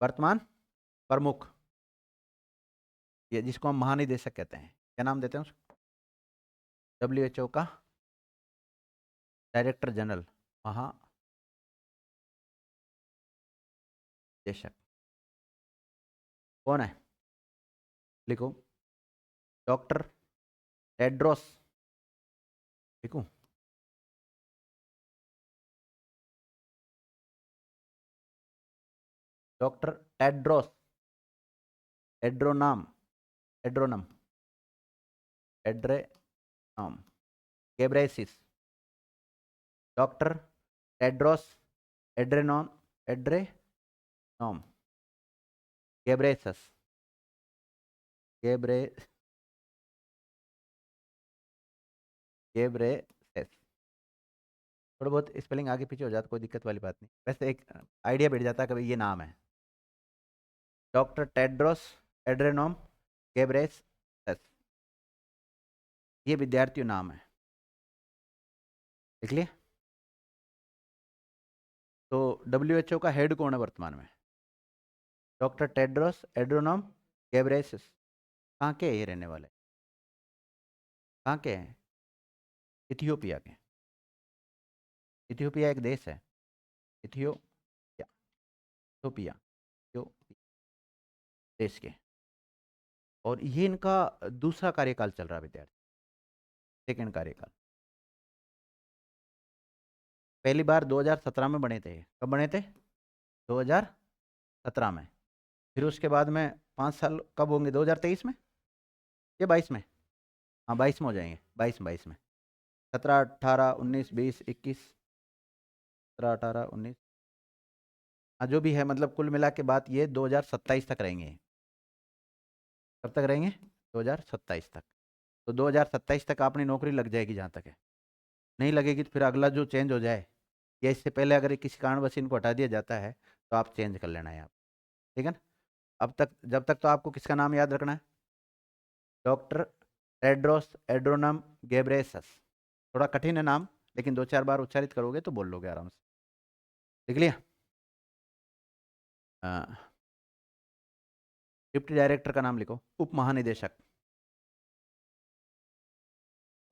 वर्तमान प्रमुख, ये जिसको हम महानिदेशक कहते हैं, क्या नाम देते हैं उसको? WHO का डायरेक्टर जनरल, महानिदेशक कौन है? लिखो, डॉक्टर टेड्रोस। लिखूं? Doctor Tedros, Adhanom, Adhanom, Adhanom Ghebreyesus, doctor Tedros Adhanom, Adhanom Ghebreyesus, Ghebre Ghebreyesus. थोड़ा बहुत स्पेलिंग आगे पीछे हो जाता कोई दिक्कत वाली बात नहीं, वैसे एक आइडिया बैठ जाता है कि भाई ये नाम है डॉक्टर टेड्रोस एड्रेनोम गेब्रेयेसस, ये विद्यार्थी नाम है, लिख लिए। तो WHO का हेड कौन है वर्तमान में? Doctor Tedros Adhanom Ghebreyesus. कहाँ के ये रहने वाले? कहाँ के हैं? इथियोपिया के। इथियोपिया एक देश है, इथियोपिया, इथियोपिया, इथियोपिया देश के। और ये इनका दूसरा कार्यकाल चल रहा है विद्यार्थी, सेकेंड कार्यकाल। पहली बार 2017 में बने थे। कब बने थे? 2017 में। फिर उसके बाद में 5 साल कब होंगे? 2023 में या 22 में? हाँ 22 में हो जाएंगे, 22 में 17, 18, 19, 20, 21, 17, 18, 19, हाँ जो भी है, मतलब कुल मिला के बात ये 2027 तक रहेंगे। कब तक रहेंगे? 2027 तक। तो 2027 तक अपनी नौकरी लग जाएगी जहाँ तक है। नहीं लगेगी तो फिर अगला जो चेंज हो जाए, या इससे पहले अगर किसी कारणवश इनको हटा दिया जाता है तो आप चेंज कर लेना है आप, ठीक है ना। अब तक जब तक तो आपको किसका नाम याद रखना है? Doctor Tedros Adhanom Ghebreyesus. थोड़ा कठिन है नाम, लेकिन 2-4 बार उच्चारित करोगे तो बोल लोगे आराम से। लिख लिया? डिप्टी डायरेक्टर का नाम लिखो। उप महानिदेशक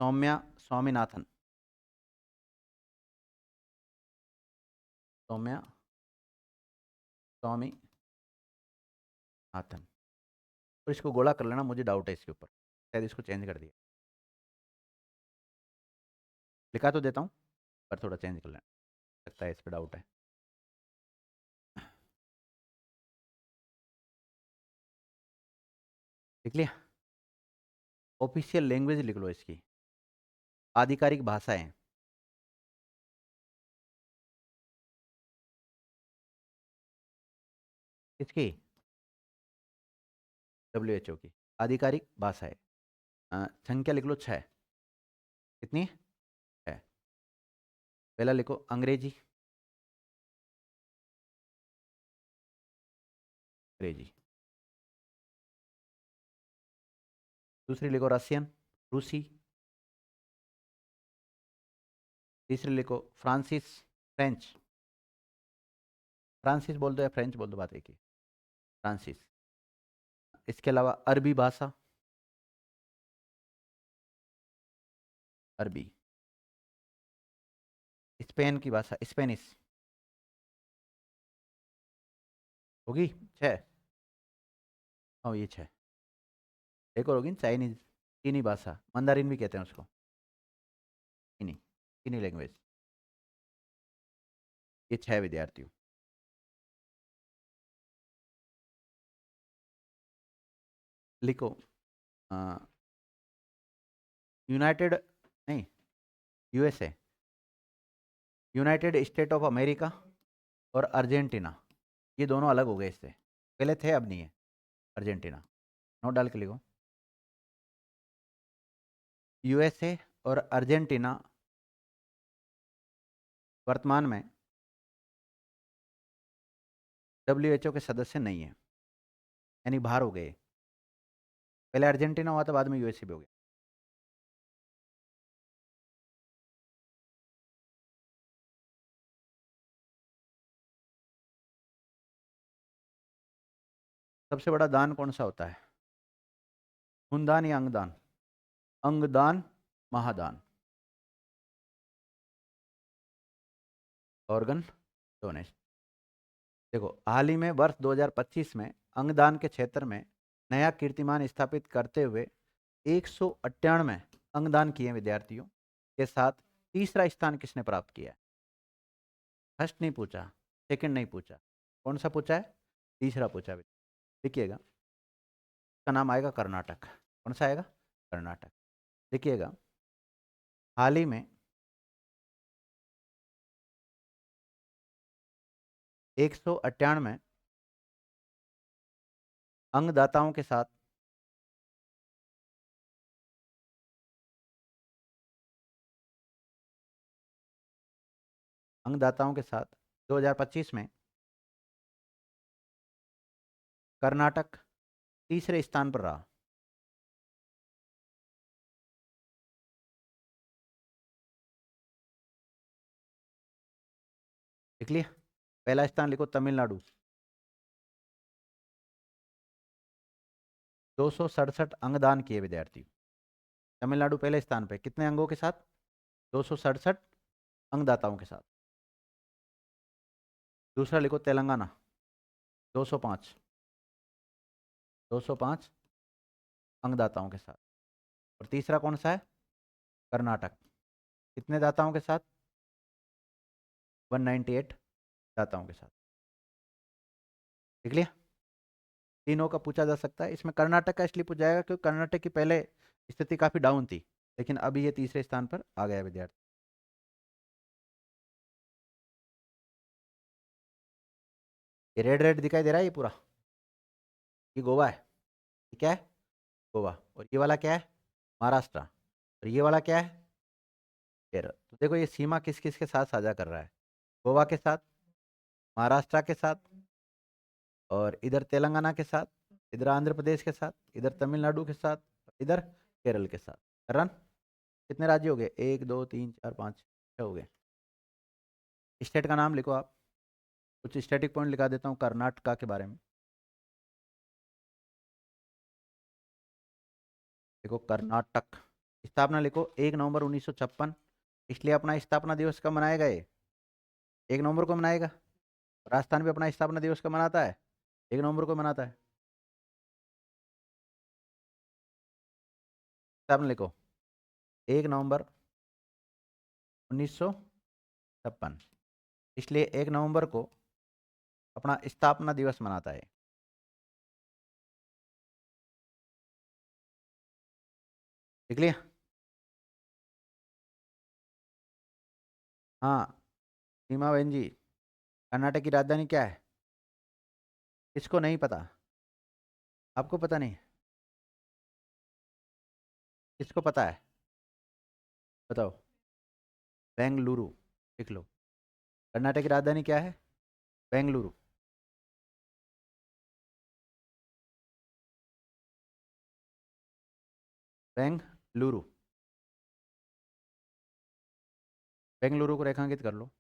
सौम्या स्वामीनाथन। सौम्या स्वामीनाथन। और इसको गोला कर लेना, मुझे डाउट है इसके ऊपर, शायद इसको चेंज कर दिया। लिखा तो देता हूँ पर थोड़ा चेंज कर लेना, लगता है इस पर डाउट है। लिख लिया? ऑफिशियल लैंग्वेज लिख लो इसकी, आधिकारिक भाषाएं। किसकी? WHO की आधिकारिक भाषाएं। संख्या लिख लो 6। कितनी? 6। पहला लिखो अंग्रेजी, अंग्रेजी। दूसरी लिखो रशियन, रूसी। तीसरी लिखो फ्रांसीस, फ्रेंच। फ्रांसीस बोल दो या फ्रेंच बोल दो, बात एक ही, फ्रांसीस। इसके अलावा अरबी भाषा, अरबी। स्पेन की भाषा स्पेनिश होगी। 6। हाँ ये 6। एक और होगी चाइनीज, चीनी भाषा, मंदारिन भी कहते हैं उसको, चीनी, चीनी लैंग्वेज। ये 6 विद्यार्थियों। लिखो यूनाइटेड, नहीं, USA, United state of America और अर्जेंटीना। ये दोनों अलग हो गए इससे, पहले थे अब नहीं है। अर्जेंटीना नोट डाल के लिखो। USA और अर्जेंटीना वर्तमान में WHO के सदस्य नहीं है, यानी बाहर हो गए। पहले अर्जेंटीना हुआ था, बाद में USA भी हो गया। सबसे बड़ा दान कौन सा होता है? खूनदान या अंगदान? अंगदान, महादान, ऑर्गन डोनेशन। देखो हाल ही में वर्ष 2025 में अंगदान के क्षेत्र में नया कीर्तिमान स्थापित करते हुए 198 अंगदान किए विद्यार्थियों के साथ तीसरा स्थान किसने प्राप्त किया है? फर्स्ट नहीं पूछा, सेकंड नहीं पूछा, कौन सा पूछा है? तीसरा पूछा। देखिएगा, इसका नाम आएगा कर्नाटक। कौन सा आएगा? कर्नाटक। देखिएगा, हाल ही में 198 अंगदाताओं के साथ अंगदाताओं के साथ 2025 में कर्नाटक तीसरे स्थान पर रहा। लिख लिया? पहला स्थान लिखो तमिलनाडु, 267 अंगदान किए विद्यार्थी। तमिलनाडु पहले स्थान पे, कितने अंगों के साथ? 267 अंगदाताओं के साथ। दूसरा लिखो तेलंगाना, 205, 205 अंगदाताओं के साथ। और तीसरा कौन सा है? कर्नाटक, कितने दाताओं के साथ? 198 दाताओं के साथ। देख लिया? तीनों का पूछा जा सकता है। इसमें कर्नाटक का इसलिए पूछा जाएगा क्योंकि कर्नाटक की पहले स्थिति काफी डाउन थी, लेकिन अभी ये तीसरे स्थान पर आ गया विद्यार्थी। ये रेड रेड दिखाई दे रहा है, ये पूरा ये गोवा है। ये क्या है? गोवा। और ये वाला क्या है? महाराष्ट्र। और ये वाला क्या है? केरल। तो देखो ये सीमा किस किस के साथ साझा कर रहा है? गोवा के साथ, महाराष्ट्र के साथ, और इधर तेलंगाना के साथ, इधर आंध्र प्रदेश के साथ, इधर तमिलनाडु के साथ, इधर केरल के साथ। रन कितने राज्य हो गए? 1 2 3 4 5 6 हो गए। स्टेट का नाम लिखो आप। कुछ स्टैटिक पॉइंट लिखा देता हूँ कर्नाटका के बारे में। देखो कर्नाटक, स्थापना लिखो 1 नवंबर 1956। इसलिए अपना स्थापना दिवस कब मनाएगा ये? 1 नवंबर को मनाएगा। राजस्थान भी अपना स्थापना दिवस कब मनाता है? 1 नवंबर को मनाता है। स्थापना लिखो 1 नवंबर 1956। इसलिए 1 नवंबर को अपना स्थापना दिवस मनाता है। देख लिया? हाँ सीमा बहन जी, कर्नाटक की राजधानी क्या है? किसको नहीं पता? आपको पता नहीं? किसको पता है? बताओ। बेंगलुरु। लिख लो। कर्नाटक की राजधानी क्या है? बेंगलुरु। बेंगलुरु। बेंगलुरु को रेखांकित कर लो।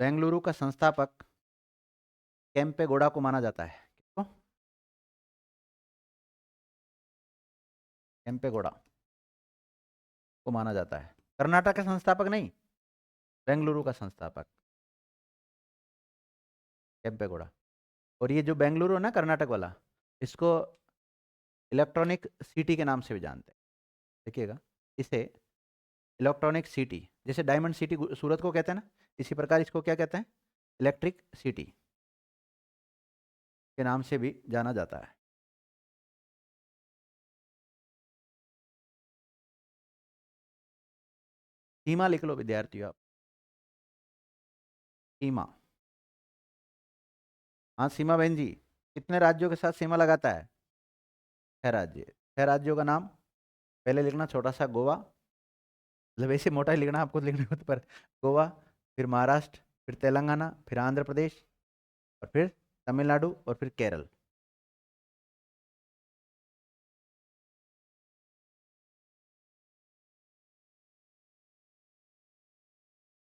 बेंगलुरु का संस्थापक केम्पेगौड़ा को माना जाता है। किसको? केम्पेगौड़ा को माना जाता है। कर्नाटक का संस्थापक नहीं, बेंगलुरु का संस्थापक केम्पेगौड़ा। और ये जो बेंगलुरु है ना कर्नाटक वाला, इसको इलेक्ट्रॉनिक सिटी के नाम से भी जानते हैं। देखिएगा, इसे इलेक्ट्रॉनिक सिटी, जैसे डायमंड सिटी सूरत को कहते हैं ना, इसी प्रकार इसको क्या कहते हैं? इलेक्ट्रिक सिटी के नाम से भी जाना जाता है। सीमा लिख लो विद्यार्थियों आप। सीमा। हाँ सीमा बहन जी, कितने राज्यों के साथ सीमा लगाता है? 6 राज्य। 6 राज्यों का नाम पहले लिखना छोटा सा गोवा, मतलब ऐसे मोटा ही लिखना, आपको लिखने को तो, पर गोवा, फिर महाराष्ट्र, फिर तेलंगाना, फिर आंध्र प्रदेश, और फिर तमिलनाडु, और फिर केरल।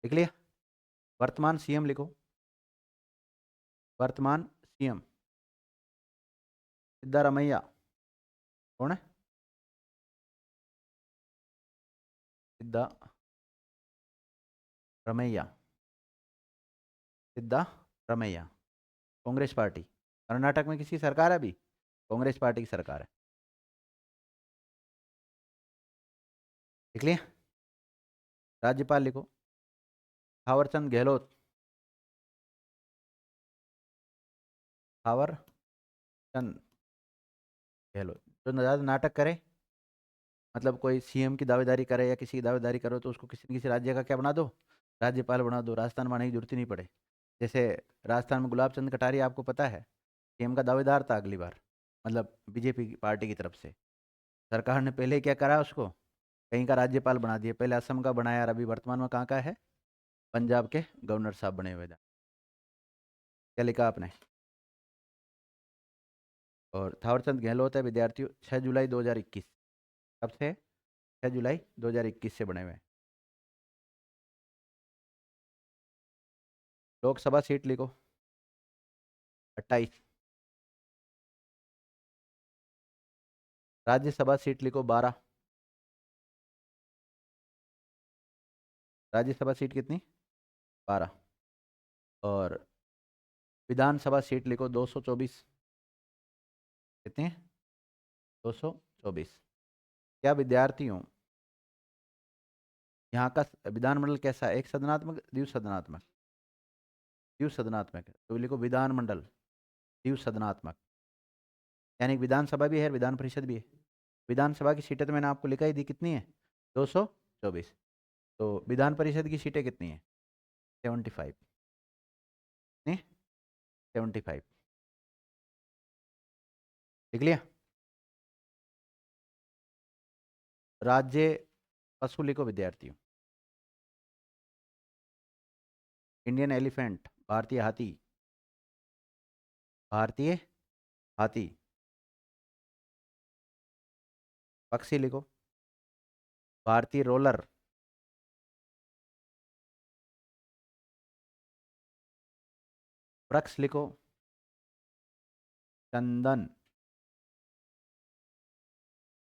लिख लिया? वर्तमान सीएम लिखो। वर्तमान सीएम सिद्धारमैया। कौन है? सिद्धारमैया। सिद्धारमैया। कांग्रेस पार्टी। कर्नाटक में किसकी सरकार है अभी? कांग्रेस पार्टी की सरकार है। लिख लिया? राज्यपाल लिखो थावरचंद गहलोत। थावर चंद गहलोत। जो ज़्यादा नाटक करे, मतलब कोई सीएम की दावेदारी करे या किसी की दावेदारी करो, तो उसको किसी न किसी राज्य का क्या बना दो? राज्यपाल बना दो। राजस्थान में आने की जरूरत ही नहीं पड़े। जैसे राजस्थान में गुलाब चंद कटारिया, आपको पता है, सीएम का दावेदार था अगली बार, मतलब बीजेपी की पार्टी की तरफ से। सरकार ने पहले क्या करा, उसको कहीं का राज्यपाल बना दिया। पहले असम का बनाया और अभी वर्तमान में कहाँ का है? पंजाब के गवर्नर साहब बने हुए थे। क्या लिखा आपने? और थावरचंद गहलोत है विद्यार्थियों 6 जुलाई 2021। कब से? 6 जुलाई 2021 से बने हुए हैं। लोकसभा सीट लिखो 28। राज्यसभा सीट लिखो 12। राज्यसभा सीट कितनी? 12। और विधानसभा सीट लिखो 224। कितनी? 224। क्या विद्यार्थियों यहाँ का विधानमंडल कैसा है? एक सदनात्मक, द्विसदनात्मक? द्विसदनात्मक है तो लिखो विधानमंडल द्विसदनात्मक। यानी विधानसभा भी है, विधान परिषद भी है। विधानसभा की सीटें तो मैंने आपको लिखा ही दी, कितनी है? 224। तो विधान परिषद की सीटें कितनी है? 75। नहीं, 75। लिख लिया? राज्य पशु लिखो विद्यार्थियों। इंडियन एलिफेंट, भारतीय हाथी। भारतीय हाथी। पक्षी लिखो भारतीय रोलर। वृक्ष लिखो चंदन।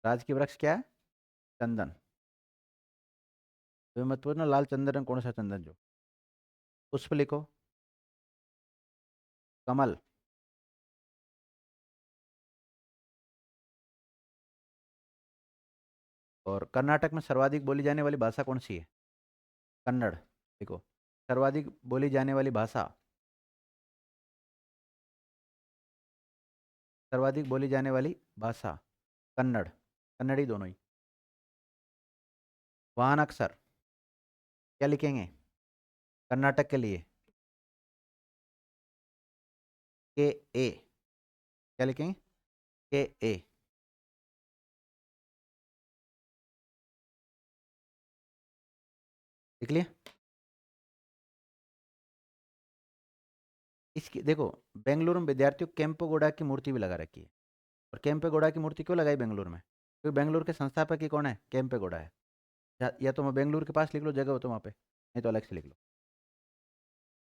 राजकीय वृक्ष क्या है? चंदन। तो मत पूछना लाल चंदन कौन सा चंदन जो। पुष्प लिखो कमल। और कर्नाटक में सर्वाधिक बोली जाने वाली भाषा कौन सी है? कन्नड़। देखो सर्वाधिक बोली जाने वाली भाषा, सर्वाधिक बोली जाने वाली भाषा कन्नड़, कन्नड़ी दोनों ही। वाहन अक्षर क्या लिखेंगे कर्नाटक के लिए? के ए। क्या लिखेंगे? के ए। लिख लिया? इसकी देखो बेंगलुरु में विद्यार्थियों केम्पेगौड़ा की मूर्ति भी लगा रखी है। और केम्पेगौड़ा की मूर्ति क्यों लगाई बेंगलुरु में? क्योंकि बेंगलुरु के संस्थापक ही कौन है? केम्पेगौड़ा है। या तो मैं बेंगलुरु के पास लिख लो, जगह हो तो वहाँ पे, नहीं तो अलग से लिख लो।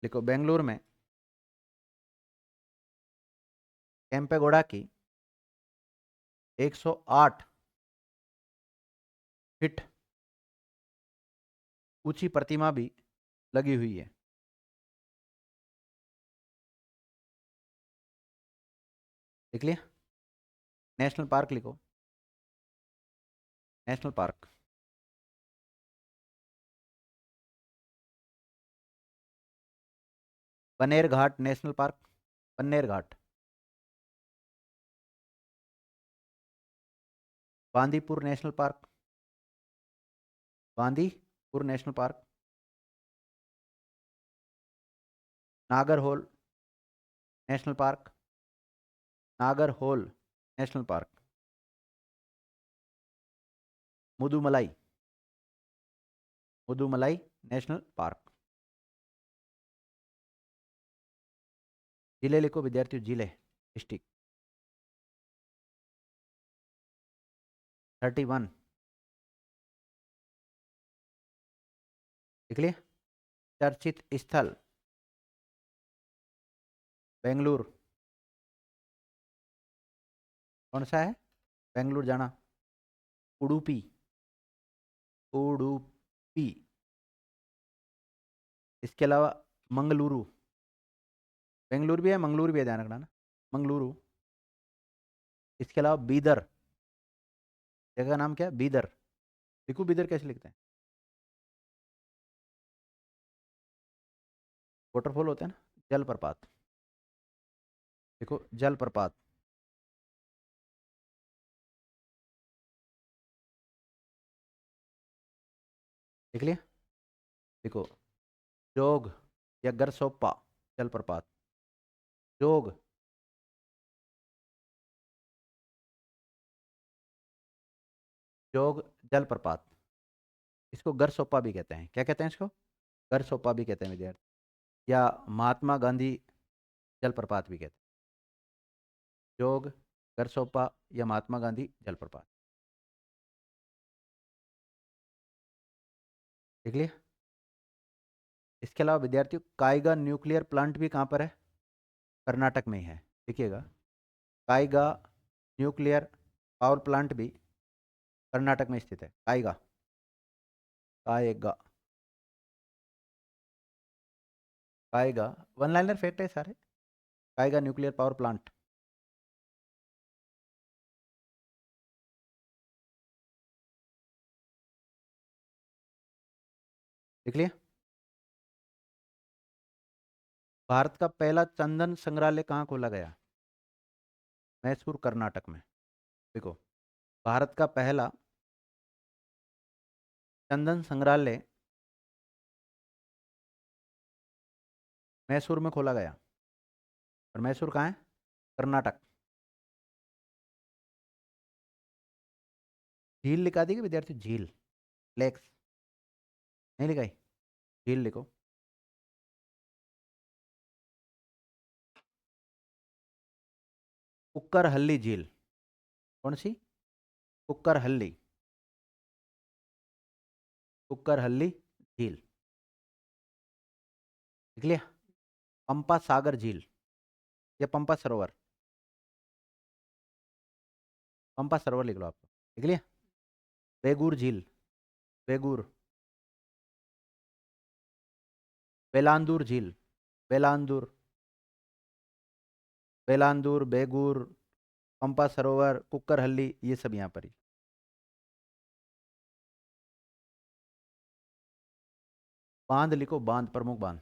लिखो बेंगलुरु में केम्पेगौड़ा की 108 फीट ऊंची प्रतिमा भी लगी हुई है। लिख लिया? नेशनल पार्क लिखो national park. Bannerghatta national park. Bannerghatta. Bandipur national park. Bandipur national park. Nagarhole national park. Nagarhole national park. Mudumalai, Mudumalai national park. जिले लिखो विद्यार्थियों, जिले डिस्ट्रिक्ट। 31। लिख लिया? चर्चित स्थल बेंगलुरु कौन सा है? बेंगलुरु जाना उडुपी। उडुपी। इसके अलावा मंगलुरु, बेंगलुरु भी है मंगलुरु भी है, ध्यान रखना ना। मंगलुरु। इसके अलावा बीदर, जगह का नाम क्या है? बीदर। देखो बीदर कैसे लिखते हैं? वाटरफॉल होते हैं ना, जलप्रपात। देखो जलप्रपात। देख लिया? देखो जोग या गरसोप्पा जलप्रपात। जोग। जोग जलप्रपात। इसको गरसोप्पा भी कहते हैं। क्या कहते हैं इसको? गरसोपा भी कहते हैं विद्यार्थी, या महात्मा गांधी जलप्रपात भी कहते हैं। जोग, गरसोपा या महात्मा गांधी जलप्रपात। देख लिया। इसके अलावा विद्यार्थियों काइगा न्यूक्लियर प्लांट भी कहाँ पर है? कर्नाटक में ही है। देखिएगा, काइगा न्यूक्लियर पावर प्लांट भी कर्नाटक में स्थित है। काइगा, काइगा, काइगा, वन लाइनर फैक्ट है सारे। काइगा न्यूक्लियर पावर प्लांट। देख लिया। भारत का पहला चंदन संग्रहालय कहाँ खोला गया? मैसूर, कर्नाटक में। देखो, भारत का पहला चंदन संग्रहालय मैसूर में खोला गया। और मैसूर कहाँ है? कर्नाटक। झील लिखा दी विद्यार्थी, झील, लेक्स नहीं लिखाई, झील लिखो। कुक्करहल्ली झील। कौन सी? कुक्करहल्ली, कुक्करहल्ली झील। लिख लिया। पंपा सागर झील या पंपा सरोवर, पंपा सरोवर लिख लो आप। लिख लिया। बेगूर झील, बेगूर। बेलांदूर झील, बेलांदूर, बेलांदूर, बेगूर, पंपा सरोवर, कुक्करहल्ली, ये सब यहाँ पर ही। बांध लिखो, बांध, प्रमुख बांध।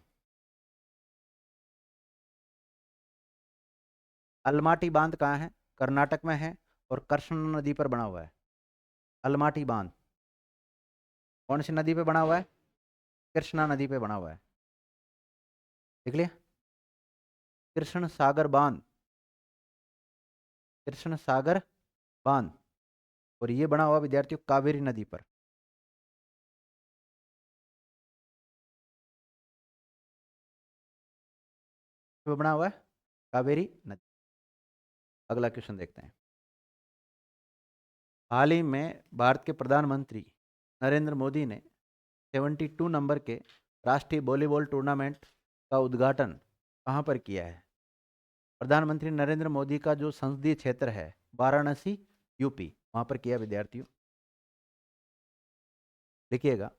अलमाटी बांध कहाँ है? कर्नाटक में है और कृष्णा नदी पर बना हुआ है। अलमाटी बांध कौन सी नदी पे बना हुआ है? कृष्णा नदी पे बना हुआ है। देख लिया। कृष्ण सागर बांध, कृष्ण सागर बांध, और ये बना हुआ विद्यार्थियों कावेरी नदी पर। तो बना हुआ है कावेरी नदी। अगला क्वेश्चन देखते हैं। हाल ही में भारत के प्रधानमंत्री नरेंद्र मोदी ने 72 नंबर के राष्ट्रीय वॉलीबॉल टूर्नामेंट का उद्घाटन कहाँ पर किया है? प्रधानमंत्री नरेंद्र मोदी का जो संसदीय क्षेत्र है वाराणसी, यूपी, वहाँ पर किया विद्यार्थियों। लिखिएगा,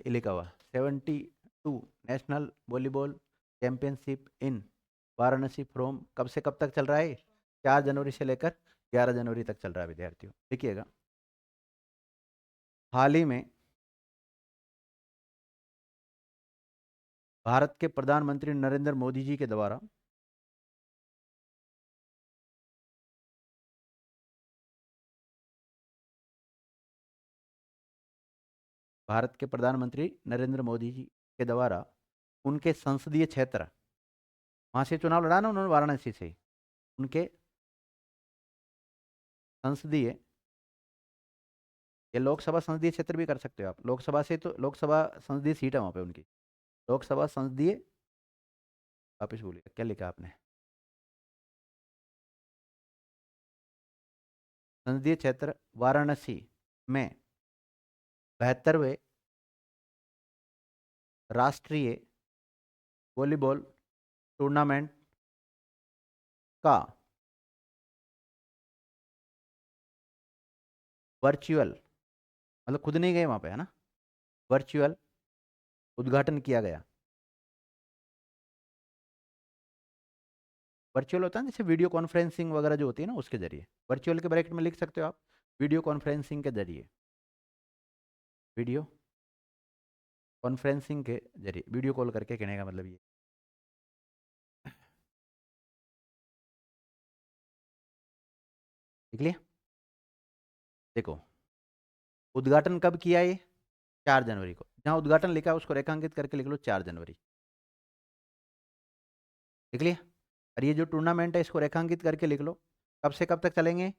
लिखा हुआ 72 national volleyball championship in Varanasi from कब से कब तक चल रहा है? 4 जनवरी से लेकर 11 जनवरी तक चल रहा है विद्यार्थियों। लिखिएगा, हाल ही में भारत के प्रधानमंत्री नरेंद्र मोदी जी के द्वारा भारत के प्रधानमंत्री नरेंद्र मोदी जी के द्वारा उनके संसदीय क्षेत्र, वहां से चुनाव लड़ा ना उन्होंने, वाराणसी से, उनके संसदीय, ये लोकसभा संसदीय क्षेत्र भी कर सकते हो आप, लोकसभा से तो लोकसभा संसदीय सीट है वहां पे उनकी, लोकसभा संसदीय, वापिस बोलिए क्या लिखा आपने? संसदीय क्षेत्र वाराणसी में 72वें राष्ट्रीय वॉलीबॉल टूर्नामेंट का वर्चुअल, मतलब खुद नहीं गए वहां पे, है ना, वर्चुअल उद्घाटन किया गया। वर्चुअल होता है जैसे वीडियो कॉन्फ्रेंसिंग वगैरह जो होती है ना, उसके जरिए। वर्चुअल के ब्रैकेट में लिख सकते हो आप, वीडियो कॉन्फ्रेंसिंग के जरिए, वीडियो कॉन्फ्रेंसिंग के जरिए, वीडियो कॉल करके कहने का मतलब ये। लिख लिया। देखो, उद्घाटन कब किया ये? 4 जनवरी को। जहां उद्घाटन लिखा है उसको रेखांकित करके लिख लो 4 जनवरी। लिख लिया। और ये जो टूर्नामेंट है इसको रेखांकित करके लिख लो, कब से कब तक चलेंगे?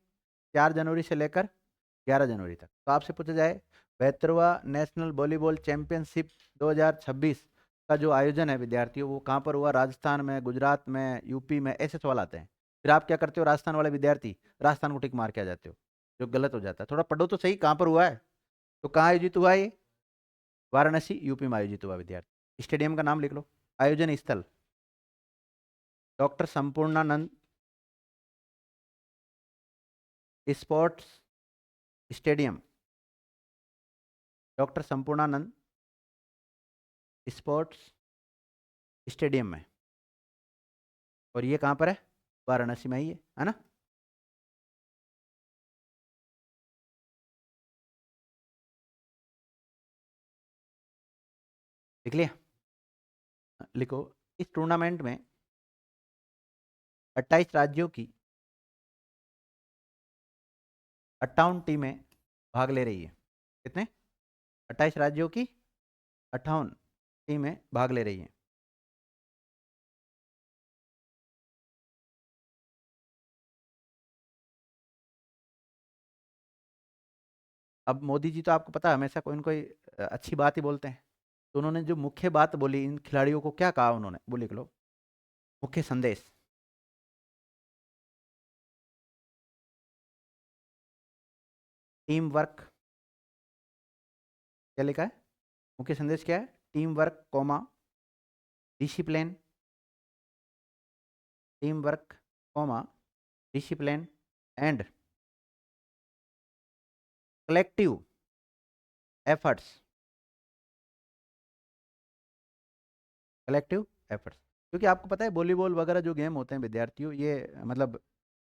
4 जनवरी से लेकर 11 जनवरी तक। तो आपसे पूछा जाए 72वां नेशनल वॉलीबॉल चैंपियनशिप 2026 का जो आयोजन है विद्यार्थियों, वो कहाँ पर हुआ? राजस्थान में, गुजरात में, यूपी में, ऐसे सवाल आते हैं। फिर आप क्या करते हो, राजस्थान वाले विद्यार्थी राजस्थान को टिक मार के आ जाते हो, जो गलत हो जाता है। थोड़ा पढ़ो तो सही, कहाँ पर हुआ है। तो कहाँ आयोजित हुआ ये? वाराणसी, यूपी में आयोजित हुआ विद्यार्थी। स्टेडियम का नाम लिख लो। आयोजन स्थल doctor Sampurnanand sports stadium, doctor Sampurnanand sports stadium में। और ये कहाँ पर है? वाराणसी में ही है ना। लिख लिया? लिखो। इस टूर्नामेंट में 28 राज्यों की 58 टीमें भाग ले रही है। कितने? 28 राज्यों की 58 टीमें भाग ले रही हैं। अब मोदी जी तो आपको पता है हमेशा कोई न कोई अच्छी बात ही बोलते हैं। तो उन्होंने जो मुख्य बात बोली, इन खिलाड़ियों को क्या कहा उन्होंने, वो लिख लो। मुख्य संदेश। Team work. क्या लिखा है? मुख्य संदेश क्या है? Team work comma discipline, team work comma discipline and collective efforts, collective efforts. क्योंकि आपको पता है वॉलीबॉल वगैरह जो गेम होते हैं विद्यार्थियों, ये मतलब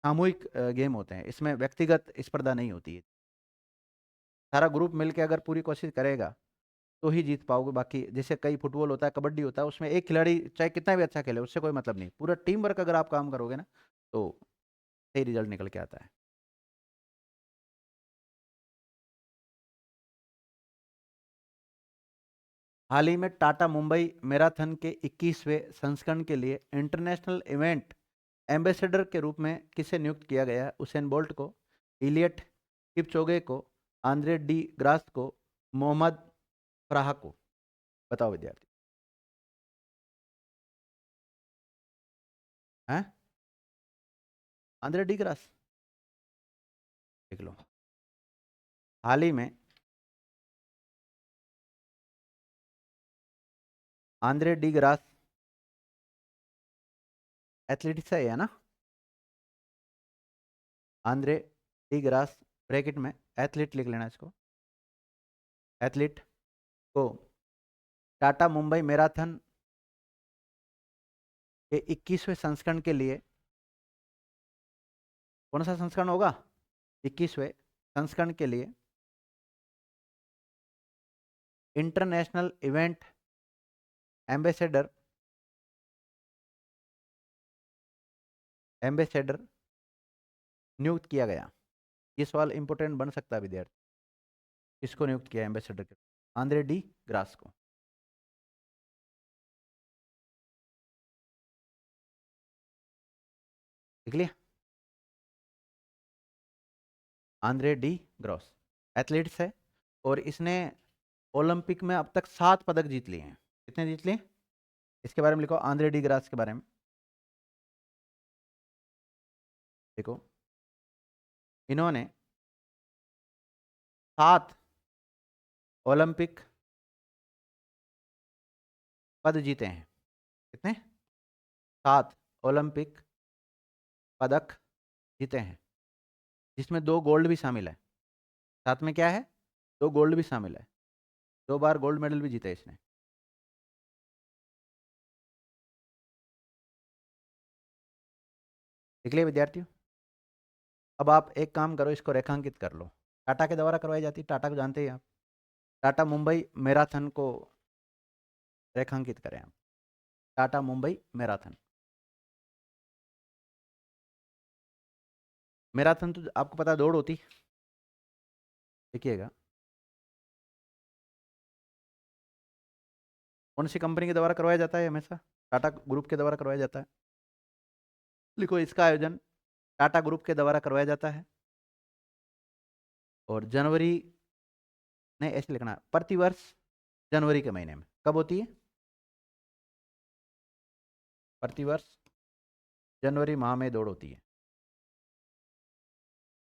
सामूहिक गेम होते हैं, इसमें व्यक्तिगत स्पर्धा नहीं होती है। सारा ग्रुप मिलके अगर पूरी कोशिश करेगा तो ही जीत पाओगे। बाकी जैसे कई फुटबॉल होता है, कबड्डी होता है, उसमें एक खिलाड़ी चाहे कितना भी अच्छा खेले, उससे कोई मतलब नहीं। पूरा टीम वर्क अगर आप काम करोगे ना, तो सही रिजल्ट निकल के आता है। हाल ही में टाटा मुंबई मैराथन के 21वें संस्करण के लिए इंटरनेशनल इवेंट एम्बेसडर के रूप में किसे नियुक्त किया गया है? उसेन बोल्ट को, इलियट किपचोगे को, आंद्रे डी ग्रास को, मोहम्मद फराह को। बताओ विद्यार्थी। हैं? आंद्रे डी ग्रास देख लो। हाल ही में आंद्रे डी ग्रास एथलेटिक्स है ना। आंद्रे डी ग्रास, ब्रैकेट में एथलीट लिख लेना इसको। एथलीट को टाटा मुंबई मैराथन के 21वें संस्करण के लिए, कौन सा संस्करण होगा? 21वें संस्करण के लिए इंटरनेशनल इवेंट एम्बेसडर, एम्बेसडर नियुक्त किया गया। ये सवाल इंपोर्टेंट बन सकता है विद्यार्थी। किसको नियुक्त किया एम्बेसडर के? आंद्रे डी ग्रास को। लिख लिया? आंद्रे डी ग्रास एथलीट्स है, और इसने ओलंपिक में अब तक 7 पदक जीत लिए हैं। कितने जीत लिए? इसके बारे में लिखो, आंद्रे डी ग्रास के बारे में देखो। इन्होंने 7 ओलंपिक पद जीते हैं। कितने? 7 ओलंपिक पदक जीते हैं, जिसमें 2 गोल्ड भी शामिल है। साथ में क्या है? 2 गोल्ड भी शामिल है। 2 बार गोल्ड मेडल भी जीते इसने। देख लिया विद्यार्थियों? अब आप एक काम करो, इसको रेखांकित कर लो। टाटा के द्वारा करवाई जाती, टाटा को जानते हैं आप। टाटा मुंबई मैराथन को रेखांकित करें आप। टाटा मुंबई मैराथन। मैराथन तो आपको पता है दौड़ होती। देखिएगा, कौन सी कंपनी के द्वारा करवाया जाता है? हमेशा टाटा ग्रुप के द्वारा करवाया जाता है। लिखो, इसका आयोजन टाटा ग्रुप के द्वारा करवाया जाता है। और जनवरी, नहीं ऐसे लिखना, प्रतिवर्ष जनवरी के महीने में। कब होती है? प्रतिवर्ष जनवरी माह में दौड़ होती है।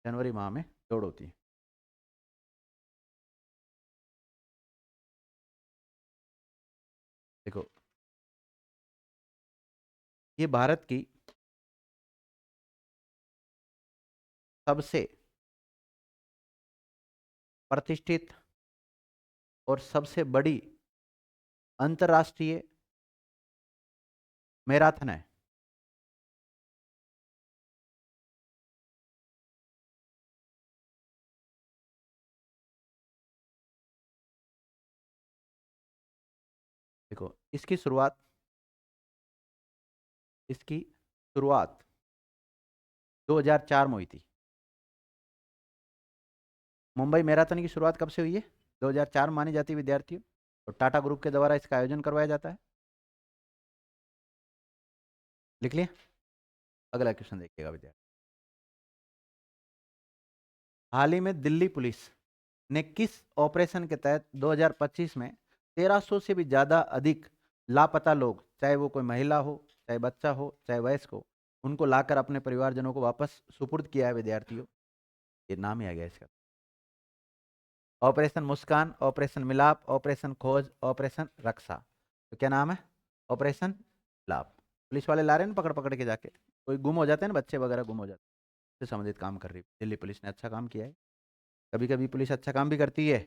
जनवरी माह में दौड़ होती है। देखो, ये भारत की सबसे प्रतिष्ठित और सबसे बड़ी अंतर्राष्ट्रीय मैराथन है। देखो, इसकी शुरुआत 2004 में हुई थी। मुंबई मैराथन की शुरुआत कब से हुई है? 2004 मानी जाती है विद्यार्थियों, और टाटा ग्रुप के द्वारा इसका आयोजन करवाया जाता है। लिख लिया? अगला क्वेश्चन देखिएगा विद्यार्थी। हाल ही में दिल्ली पुलिस ने किस ऑपरेशन के तहत 2025 में 1300 से भी ज्यादा अधिक लापता लोग, चाहे वो कोई महिला हो, चाहे बच्चा हो, चाहे वयस्क हो, उनको लाकर अपने परिवारजनों को वापस सुपुर्द किया है विद्यार्थियों? ये नाम ही आ गया इसका। ऑपरेशन मुस्कान, ऑपरेशन मिलाप, ऑपरेशन खोज, ऑपरेशन रक्षा। तो क्या नाम है? ऑपरेशन मिलाप। पुलिस वाले ला रहे हैं ना पकड़ पकड़ के, जाके कोई गुम हो जाते हैं ना, बच्चे वगैरह गुम हो जाते हैं, से संबंधित काम कर रही है दिल्ली पुलिस ने। अच्छा काम किया है। कभी कभी पुलिस अच्छा काम भी करती है।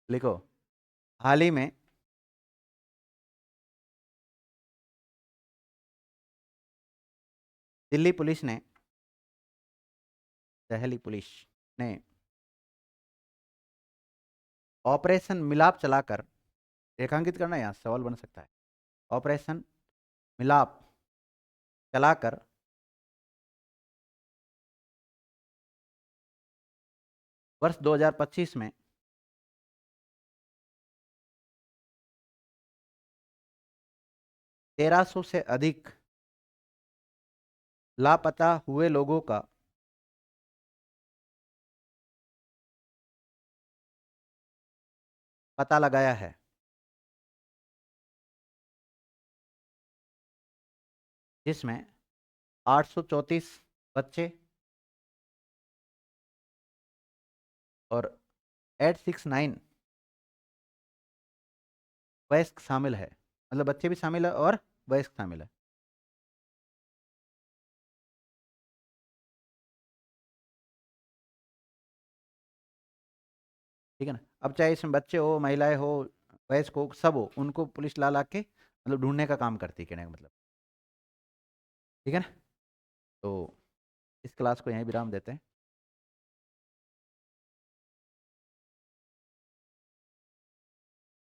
लिखो, हाल ही में दिल्ली पुलिस ने, दिल्ली पुलिस ने ऑपरेशन मिलाप चलाकर, रेखांकित करना, यहाँ सवाल बन सकता है। ऑपरेशन मिलाप चलाकर वर्ष 2025 में 1300 से अधिक लापता हुए लोगों का पता लगाया है, जिसमें 834 बच्चे और 869 वयस्क शामिल है। मतलब बच्चे भी शामिल है और वयस्क शामिल है। ठीक है ना? अब चाहे इसमें बच्चे हो, महिलाएं हो, वयस्क हो, सब हो, उनको पुलिस ला ला के मतलब ढूंढने का काम करती है, कहने का मतलब। ठीक है ना? तो इस क्लास को यहीं विराम देते हैं।